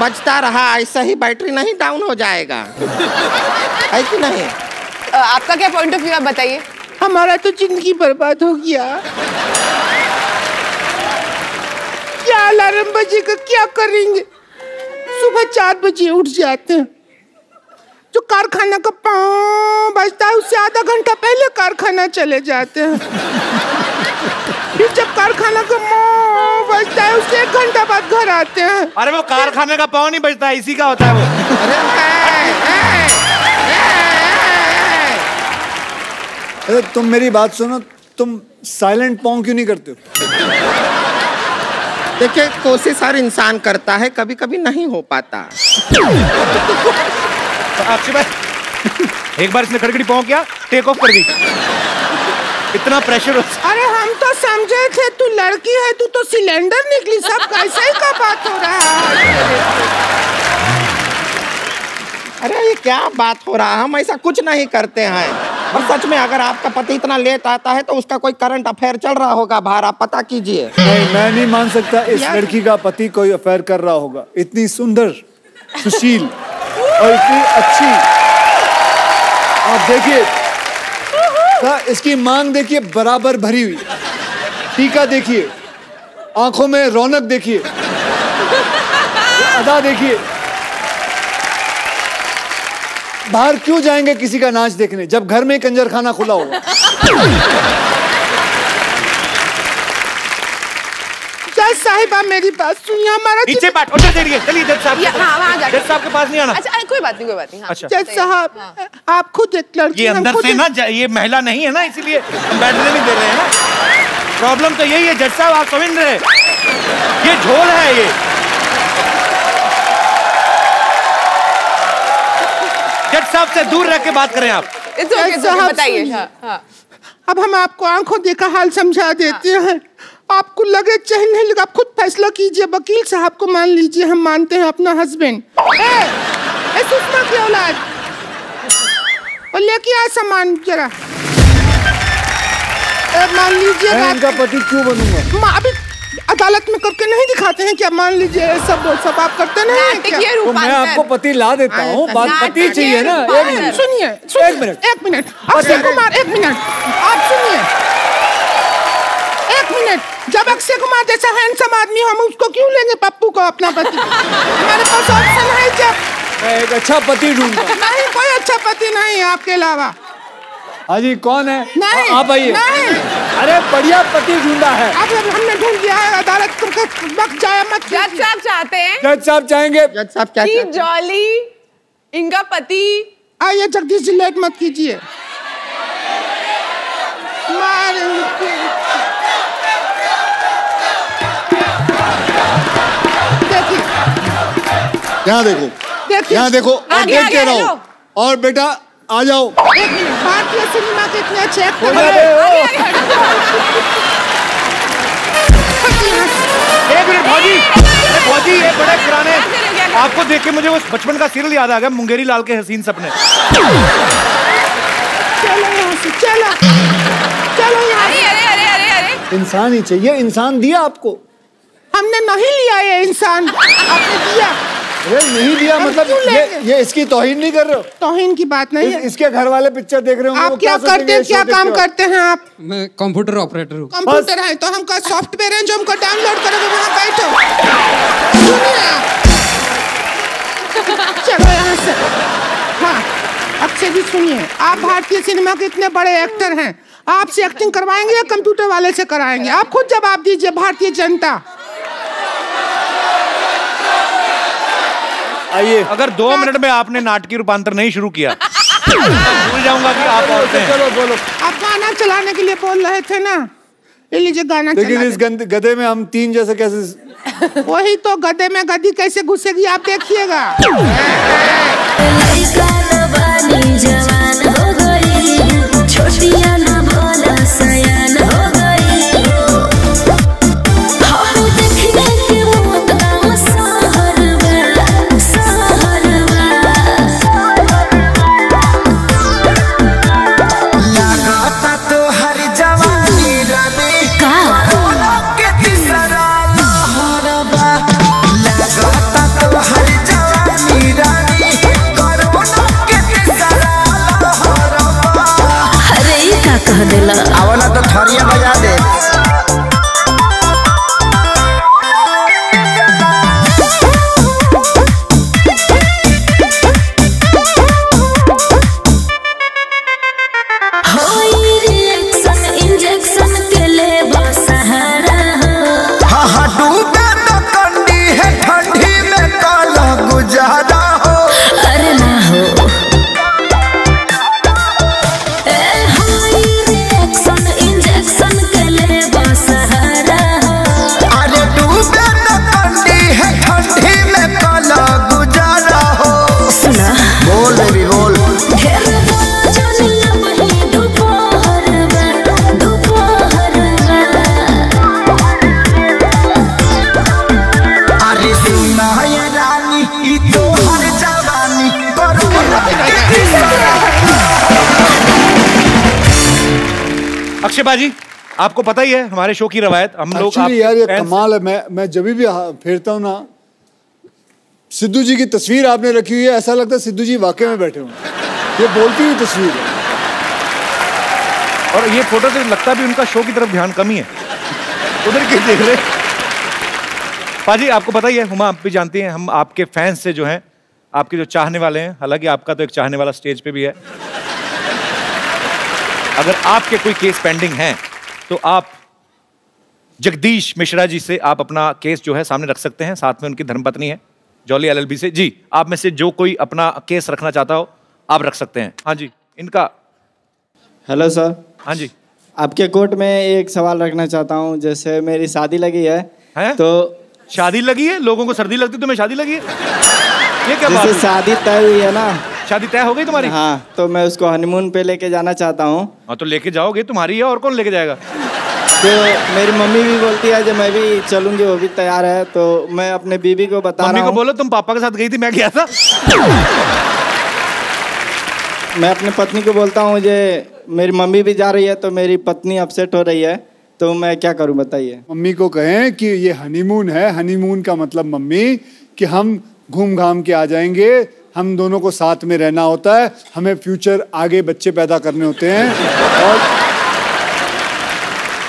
Speaker 12: बजता रहा ऐसा ही बैटरी नहीं डाउन हो जाएगा, है कि नहीं?
Speaker 11: आपका क्या पॉइंट ऑफ व्यू आप बताइए।
Speaker 10: हमारा तो जिंदगी बर्बाद हो गया। क्या अलार्म बजेगा, क्या करेंगे? सुबह 4 बजे उठ जाते हैं, जो कारखाना का पाँव बजता है उससे आधा घंटा पहले कारखाना चले जाते हैं। फिर जब कारखाना का पाँव बजता है उससे 1 घंटा बाद घर आते हैं।
Speaker 5: अरे वो कारखाने का पाँव नहीं बजता है, इसी का होता है वो।
Speaker 1: अरे तुम मेरी बात सुनो, तुम साइलेंट पाँव क्यों नहीं करते हो?
Speaker 12: देखिए कोशिश हर इंसान करता है, कभी कभी नहीं हो पाता।
Speaker 5: अक्षय भाई एक बार इसने खड़खड़ी पाँव किया, टेक ऑफ कर दी। इतना प्रेशर हो।
Speaker 10: अरे हम तो समझे थे तू लड़की है, तू तो सिलेंडर निकली। सब कैसे ही का बात हो रहा है?
Speaker 12: अरे ये क्या बात हो रहा है? हम ऐसा कुछ नहीं करते हैं। और सच में अगर आपका पति इतना लेट आता है तो उसका कोई करंट अफेयर चल रहा होगा बाहर, आप पता कीजिए।
Speaker 1: नहीं मैं नहीं मान सकता इस लड़की का पति कोई अफेयर कर रहा होगा। इतनी सुंदर, सुशील और इतनी अच्छी। आप देखिए इसकी मांग देखिए बराबर भरी हुई, टीका देखिए, आंखों में रौनक देखिए, अदा देखिए। बाहर क्यों जाएंगे किसी का नाच देखने जब घर में कंजरखाना खुला होगा?
Speaker 10: जज साहिबा मेरी बात सुनिए, हमारा
Speaker 5: नीचे बैठ, उधर चलिए, चलिए जज साहब। जज साहब के पास नहीं आना।
Speaker 11: अच्छा कोई बात नहीं, कोई बात नहीं।
Speaker 5: अच्छा
Speaker 10: जज साहब आप खुद एक लड़की,
Speaker 5: ये अंदर से ना, ये महिला नहीं है ना, इसीलिए हम बैठने नहीं दे रहे हैं ना। प्रॉब्लम तो यही है जज साहब, आप समझ रहे हैं? ये झोल है ये। जज साहब से दूर रह के बात करें आप।
Speaker 11: बताइए।
Speaker 10: अब हम आपको आंखों देखा हाल समझा देते हैं, आपको लगे चाहे नहीं लगे आप खुद फैसला कीजिए। वकील साहब को मान लीजिए, हम मानते हैं अपना हस्बैंड। सुषमा की औलाद, और लेके आ सामान जरा। मान लीजिए
Speaker 1: मैं इनका पति क्यों बनूंगा?
Speaker 10: अभी अदालत में करके नहीं दिखाते हैं क्या? मान लीजिए सब आप करते नहीं क्या?
Speaker 1: तो मैं आपको पति ला देता हूँ, बात पति चाहिए ना।
Speaker 10: सुनिए एक मिनट अक्षय कुमार, 1 मिनट आप सुनिए। 1 मिनट, जब अक्षय कुमार जैसा हैंडसम आदमी हम उसको क्यों लेंगे पप्पू को अपना पति? हमारे पास ऑप्शन है। जब
Speaker 1: मैं एक अच्छा पति ढूंढूंगा।
Speaker 10: नहीं, कोई अच्छा पति नहीं है आपके अलावा।
Speaker 1: हाजी कौन है?
Speaker 10: नहीं,
Speaker 1: आप आइए। अरे बढ़िया पति ढूंढा है।
Speaker 10: अब हमने ढूंढ दिया है, अदालत को वक्त जाया मत।
Speaker 11: जज साहब चाहते हैं,
Speaker 1: जज साहब चाहेंगे,
Speaker 12: जज साहब क्या
Speaker 11: कि जॉली इनका पति।
Speaker 10: आइए जगदीश जी, लेट मत कीजिए। देखिए
Speaker 1: यहाँ देखो, यहाँ देखो और देखते रहो। और बेटा आ जाओ।
Speaker 10: 1 मिनट, भारतीय सिनेमा के इतने अच्छे एक्टर हैं।
Speaker 5: 1 मिनट भौजी, ये बड़े पुराने, आपको देख के मुझे वो बचपन का सीरियल याद आ गया, मुंगेरी लाल के हसीन सपने।
Speaker 10: चलो यहाँ से, चलो यहाँ।
Speaker 11: अरे
Speaker 1: इंसान ही चाहिए, इंसान दिया आपको।
Speaker 10: हमने नहीं लिया ये इंसान, आपने दिया।
Speaker 1: अरे नहीं दिया मतलब ये इसकी तौहीन नहीं कर रहे हो?
Speaker 10: तौहीन की बात नहीं है।
Speaker 1: इसके घर वाले पिक्चर देख रहे होंगे।
Speaker 10: आप क्या करते हैं, क्या काम करते हैं आप?
Speaker 9: मैं कंप्यूटर ऑपरेटर हूँ।
Speaker 10: कंप्यूटर है तो हमका सॉफ्टवेयर है जो हमको डाउनलोड करोगे, वहाँ बैठो। सुनिए आप, चलो यहाँ से। हाँ अक्षय जी सुनिए, आप भारतीय सिनेमा के इतने बड़े एक्टर हैं, आपसे एक्टिंग करवाएंगे या कंप्यूटर वाले से कराएंगे? आप खुद जवाब दीजिए। भारतीय जनता
Speaker 1: आइए।
Speaker 5: अगर 2 मिनट में आपने नाटकीय रूपांतर नहीं शुरू किया भूल जाऊंगा कि आप औरतें हैं।
Speaker 1: चलो बोलो।
Speaker 10: आप गाना चलाने के लिए बोल रहे थे ना, ये लीजिए गाना चला।
Speaker 1: लेकिन इस गधे में हम 3 जैसे कैसे?
Speaker 10: वही तो, गधे में गधी कैसे घुसेगी आप देखिएगा।
Speaker 7: आवना तो थरिया बजा दे।
Speaker 5: अक्षय बाजी, आपको पता ही है हमारे शो की रवायत, हम लोग
Speaker 1: यार ये कमाल है। मैं जब भी फेरता हूँ ना, सिद्धू जी की तस्वीर आपने रखी हुई है, ऐसा लगता है सिद्धू जी वाकई में बैठे हुए। ये बोलती हुई तस्वीर है,
Speaker 5: और ये फोटो से लगता भी उनका शो की तरफ ध्यान कम ही है, उधर क्यों देख रहे। पाजी आपको पता ही है, हुमा आप भी जानती हैं, हम आपके फैंस से जो हैं, आपके जो चाहने वाले हैं, हालांकि आपका तो एक चाहने वाला स्टेज पे भी है, अगर आपके कोई केस पेंडिंग हैं तो आप जगदीश मिश्रा जी से आप अपना केस जो है सामने रख सकते हैं, साथ में उनकी धर्मपत्नी है जॉली एलएलबी से। जी, आप में से जो कोई अपना केस रखना चाहता हो आप रख सकते हैं। हाँ जी, इनका।
Speaker 13: Hello sir.
Speaker 5: हाँ जी।
Speaker 13: आपके कोर्ट में एक सवाल रखना चाहता हूँ, जैसे मेरी शादी लगी है, तो
Speaker 5: शादी लगी है? लोगों को सर्दी लगती, तुम्हें शादी लगी है? ये क्या बात है?
Speaker 13: शादी तय हुई है ना।
Speaker 5: शादी तय हो गई तुम्हारी?
Speaker 13: हाँ, तो मैं उसको हनीमून पे लेके जाना चाहता हूँ।
Speaker 5: हाँ तो लेके जाओगे, तुम्हारी है, और कौन लेके जाएगा?
Speaker 13: तो मेरी मम्मी भी बोलती है जब मैं भी चलूंगी, वो भी तैयार है, तो मैं अपने बीबी को बता रहा हूँ।
Speaker 5: मम्मी को बोलो तुम पापा के साथ गई थी, मैं गया था।
Speaker 13: मैं अपनी पत्नी को बोलता हूँ जे मेरी मम्मी भी जा रही है, तो मेरी पत्नी अपसेट हो रही है, तो मैं क्या करूँ बताइए।
Speaker 1: मम्मी को कहें कि ये हनीमून है, हनीमून का मतलब मम्मी कि हम घूम घाम के आ जाएंगे, हम दोनों को साथ में रहना होता है, हमें फ्यूचर आगे बच्चे पैदा करने होते हैं, और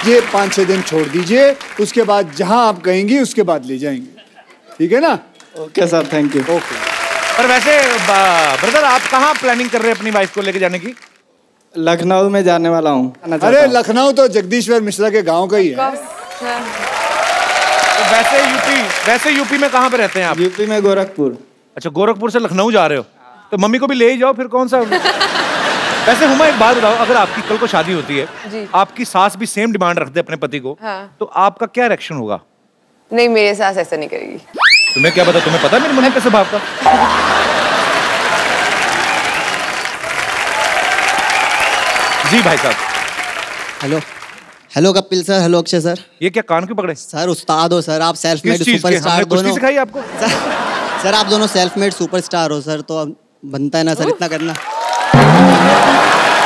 Speaker 1: ये 5-6 दिन छोड़ दीजिए, उसके बाद जहां आप कहेंगी उसके बाद ले जाएंगे, ठीक है ना?
Speaker 13: Okay sir, thank you.
Speaker 5: Okay. पर वैसे ब्रदर आप कहाँ प्लानिंग कर रहे हैं अपनी वाइफ को लेके जाने की?
Speaker 13: लखनऊ में जाने वाला हूँ।
Speaker 1: अरे लखनऊ तो जगदीश्वर मिश्रा के गांव का ही है।
Speaker 5: तो वैसे यूपी में कहाँ पे रहते हैं आप?
Speaker 13: यूपी में गोरखपुर।
Speaker 5: अच्छा, गोरखपुर से लखनऊ जा रहे हो, तो मम्मी को भी ले ही जाओ फिर, कौन सा। वैसे हुमा एक बात बताओ, अगर आपकी कल को शादी होती है, आपकी सास भी सेम डिमांड रखते अपने पति को,
Speaker 11: हाँ।
Speaker 5: तो आपका क्या रिएक्शन होगा?
Speaker 11: नहीं, मेरे सास ऐसा नहीं करेगी।
Speaker 5: तुम्हें क्या पता, तुम्हें पता है मेरी मम्मी कैसे भाव का। जी भाई साहब।
Speaker 14: Hello hello Kapil sir, hello Akshay sir.
Speaker 5: ये क्या कान क्यों पकड़े?
Speaker 14: सर उस्ताद हो सर, आप सेल्फ मेड सुपरस्टार दोनों।
Speaker 5: सिखाई आपको?
Speaker 14: सर आप दोनों सेल्फ मेड सुपरस्टार हो सर, तो बनता है ना सर इतना करना।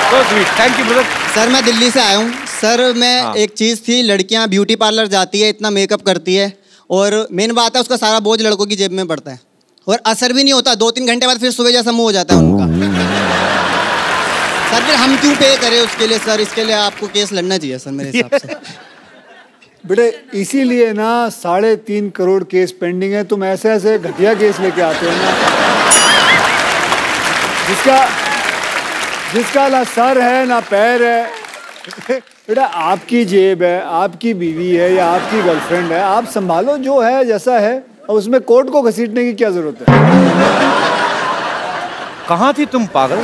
Speaker 5: So sweet, thank you brother।
Speaker 14: Sir मैं दिल्ली से आया हूँ सर। मैं एक चीज़ थी, लड़कियाँ ब्यूटी पार्लर जाती है, इतना मेकअप करती है, और मेन बात है उसका सारा बोझ लड़कों की जेब में पड़ता है, और असर भी नहीं होता, 2-3 घंटे बाद फिर सुबह जैसा मुँह हो जाता है उनका। सर फिर हम क्यों पे करें उसके लिए सर? इसके लिए आपको केस लड़ना चाहिए सर मेरे हिसाब से।
Speaker 1: बेटे इसीलिए ना 3.5 करोड़ केस पेंडिंग है, तुम ऐसे ऐसे घटिया केस लेके आते हो ना, जिसका ना सर है ना पैर है। बेटा आपकी जेब है, आपकी बीवी है या आपकी गर्लफ्रेंड है, आप संभालो, जो है जैसा है अब उसमें कोट को घसीटने की क्या जरूरत है?
Speaker 5: कहाँ थी तुम पागल?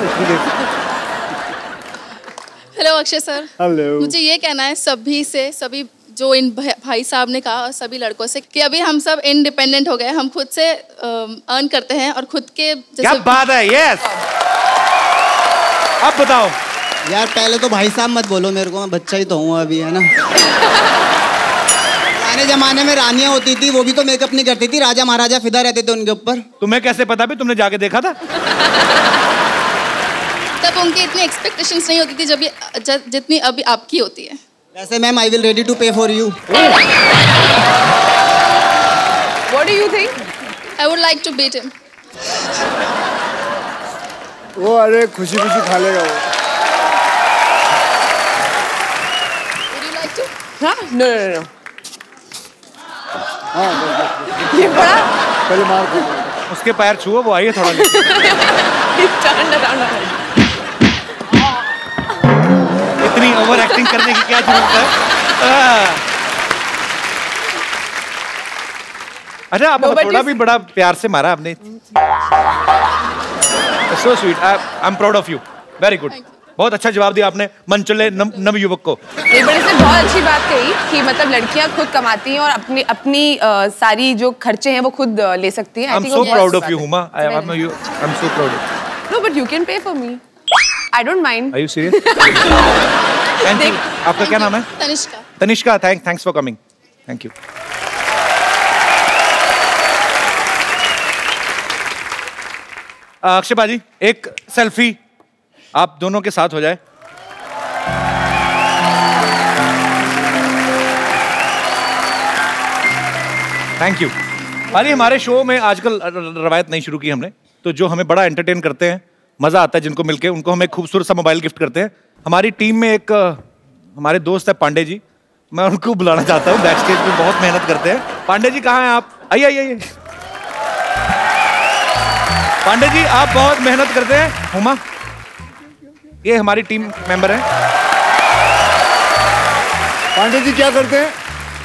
Speaker 15: Hello Akshay sir.
Speaker 1: हेलो।
Speaker 15: मुझे ये कहना है सभी जो इन भाई साहब ने कहा और सभी लड़कों से कि अभी हम सब इंडिपेंडेंट हो गए, हम खुद से अर्न करते हैं और खुद के जैसे।
Speaker 5: क्या बात है, यस। अब बताओ
Speaker 14: यार, पहले तो भाई साहब मत बोलो मेरे को, मैं बच्चा ही तो हूँ अभी, है ना। पुराने जमाने में रानियां होती थी, वो भी तो मेकअप नहीं करती थी, राजा महाराजा फिदा रहते थे उनके ऊपर।
Speaker 5: तुम्हें कैसे पता भी? तुमने जाके देखा था?
Speaker 15: तब उनकी इतनी एक्सपेक्टेशंस नहीं होती थी जितनी अभी आपकी होती है।
Speaker 14: वैसे ma'am, I will ready to pay for you.
Speaker 11: What do you think?
Speaker 15: I would like to beat him.
Speaker 1: वो अरे खुशी खुशी खा लेगा वो।
Speaker 15: Would you like to?
Speaker 11: हाँ? No.
Speaker 1: हाँ,
Speaker 11: ये बड़ा।
Speaker 1: पहले मार को।
Speaker 5: उसके पैर छुओ, वो आइए थोड़ा। इतनी ओवर एक्टिंग करने की क्या जरूरत है? अच्छा, आपने थोड़ा भी बड़ा प्यार से मारा आपने। So sweet. I'm proud of you. Very good. बहुत अच्छा जवाब दिया आपने मनचले नव युवक को।
Speaker 11: एक बड़े से बहुत अच्छी बात कही कि मतलब लड़कियां खुद कमाती हैं और अपनी सारी जो खर्चे हैं वो खुद ले सकती हैं।
Speaker 5: I'm so proud of you, Huma. I'm so proud of you.
Speaker 11: No, but you can pay for me. I don't mind.
Speaker 5: Are you serious? Thank you. आपका क्या नाम है?
Speaker 15: Tanishka.
Speaker 5: Tanishka, thanks for coming. Thank you. Akshay बाजी, एक selfie आप दोनों के साथ हो जाए। Thank you. अरे हमारे शो में आजकल रवायत नहीं शुरू की हमने, तो जो हमें बड़ा एंटरटेन करते हैं, मजा आता है जिनको मिलके, उनको हम एक खूबसूरत सा मोबाइल गिफ्ट करते हैं। हमारी टीम में एक हमारे दोस्त है पांडे जी, मैं उनको बुलाना चाहता हूँ। बैक स्टेज पे बहुत मेहनत करते हैं। पांडे जी कहाँ हैं आप? आइए। पांडे जी आप बहुत मेहनत करते हैं। हुमा, ये हमारी टीम मेंबर हैं।
Speaker 1: पांडे जी क्या करते हैं?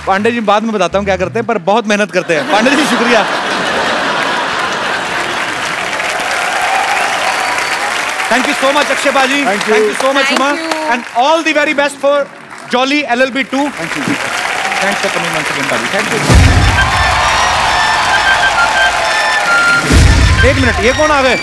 Speaker 5: पांडे जी बाद में बताता हूँ क्या करते हैं, पर बहुत मेहनत करते हैं। पांडे जी शुक्रिया। Thank you so much Akshay बाजी। Thank you so much Huma, and all the very best for Jolly LLB 2। Thanks for coming once again बाजी। Thank you. एक मिनट, ये कौन आ गए?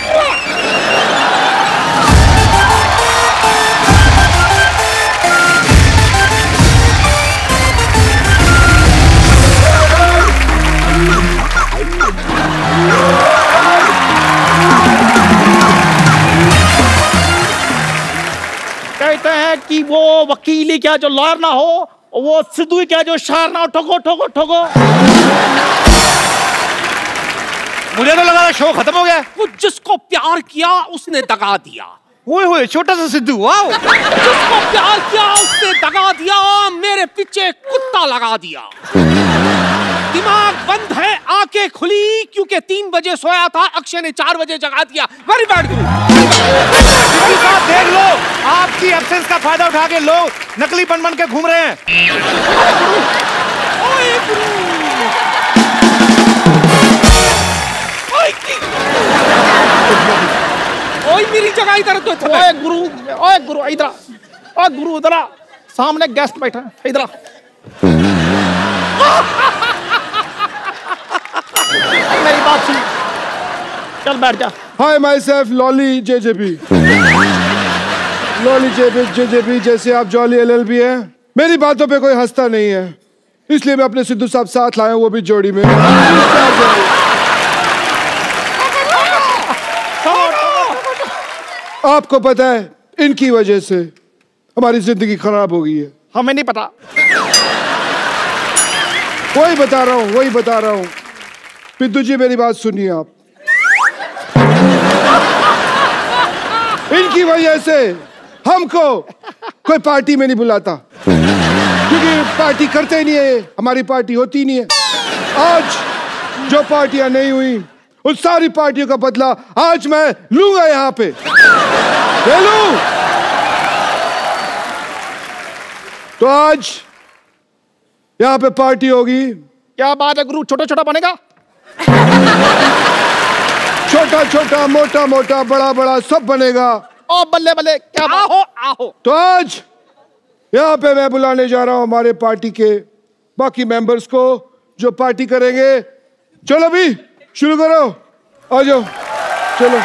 Speaker 2: कहते हैं कि वो वकील क्या जो लॉयर ना हो, वो सिद्धू क्या जो शायर ना हो। ठोको ठोको ठोको।
Speaker 5: मुझे तो लगा शो खत्म हो गया।
Speaker 3: वो जिसको प्यार किया उसने दगा दिया।
Speaker 5: ओए छोटा सा सिद्धू, वाओ।
Speaker 3: जिसको प्यार किया उसने दगा दिया, मेरे पीछे कुत्ता लगा दिया। दिमाग बंद है, आंखें खुली क्योंकि 3 बजे सोया था, अक्षय ने 4 बजे जगा दिया। वेरी बैड गुरु।
Speaker 5: देख लो, आपकी एब्सेंस का फायदा उठा के लोग नकली बन के घूम रहे हैं।
Speaker 3: ओए गुरु, ओए मेरी जगह इधर तो।
Speaker 2: ओए गुरु इधर। ओए गुरु इधर, सामने गेस्ट बैठा है, इधर। मेरी बात सुन, चल बैठ जा।
Speaker 16: Hi myself Lolly JJB। Lolly JJB जैसे आप जॉली LLB है। मेरी बातों पे कोई हंसता नहीं है, इसलिए मैं अपने सिद्धू साहब साथ लाया हूं, वो भी जोड़ी में। आपको पता है इनकी वजह से हमारी जिंदगी खराब हो गई है।
Speaker 2: हमें नहीं पता।
Speaker 16: वही बता रहा हूँ। पिद्दू जी मेरी बात सुनिए आप। इनकी वजह से हमको कोई पार्टी में नहीं बुलाता, क्योंकि पार्टी करते ही नहीं है, हमारी पार्टी होती ही नहीं है। आज जो पार्टियां नहीं हुई उन सारी पार्टियों का बदला आज मैं लूंगा, यहाँ पे ले लूं। तो आज यहाँ पे पार्टी होगी।
Speaker 2: क्या बात है गुरु, छोटा छोटा बनेगा?
Speaker 16: छोटा छोटा, मोटा मोटा, बड़ा बड़ा सब बनेगा।
Speaker 3: ओ बल्ले बल्ले, क्या आहो आहो।
Speaker 16: तो आज यहाँ पे मैं बुलाने जा रहा हूँ हमारे पार्टी के बाकी मेंबर्स को जो पार्टी करेंगे। चलो भी शुरू करो, आ जाओ, चलो।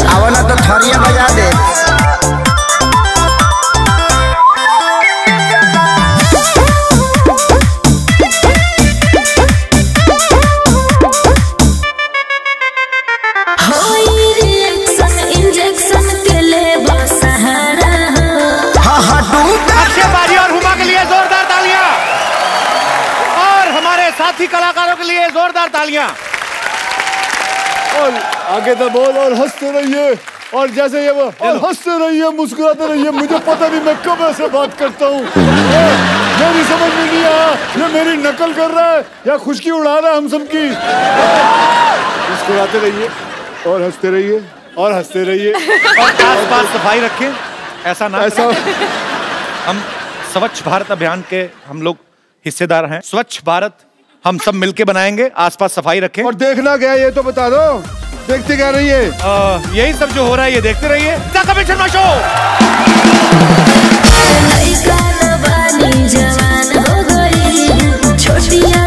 Speaker 7: आवला तो थरिया बजा दे।
Speaker 5: अक्षय बाजी और हुमा के लिए जोरदार तालियां, और हमारे साथी कलाकारों के लिए जोरदार तालियां।
Speaker 1: और आगे तो बोल, और हंसते रहिए, और जैसे ये वो, और हंसते रहिए, मुस्कुराते रहिए। मुझे पता नहीं मैं कब ऐसे बात करता हूँ, मेरी समझ में नहीं आया ये मेरी नकल कर रहा है या खुशकी उड़ा रहा है हम सबकी। मुस्कुराते रहिए और हंसते रहिए और हंसते रहिए,
Speaker 5: और आसपास सफाई रखें। ऐसा ना ऐसा हम स्वच्छ भारत अभियान के हम लोग हिस्सेदार हैं। स्वच्छ भारत हम सब मिलके बनाएंगे, आसपास सफाई रखें।
Speaker 16: और देखना क्या है ये तो बता दो, देखते क्या रहिए।
Speaker 5: यही सब जो हो रहा है ये देखते रहिए। कपिल शर्मा शो।
Speaker 17: जवान हो गई छोटिया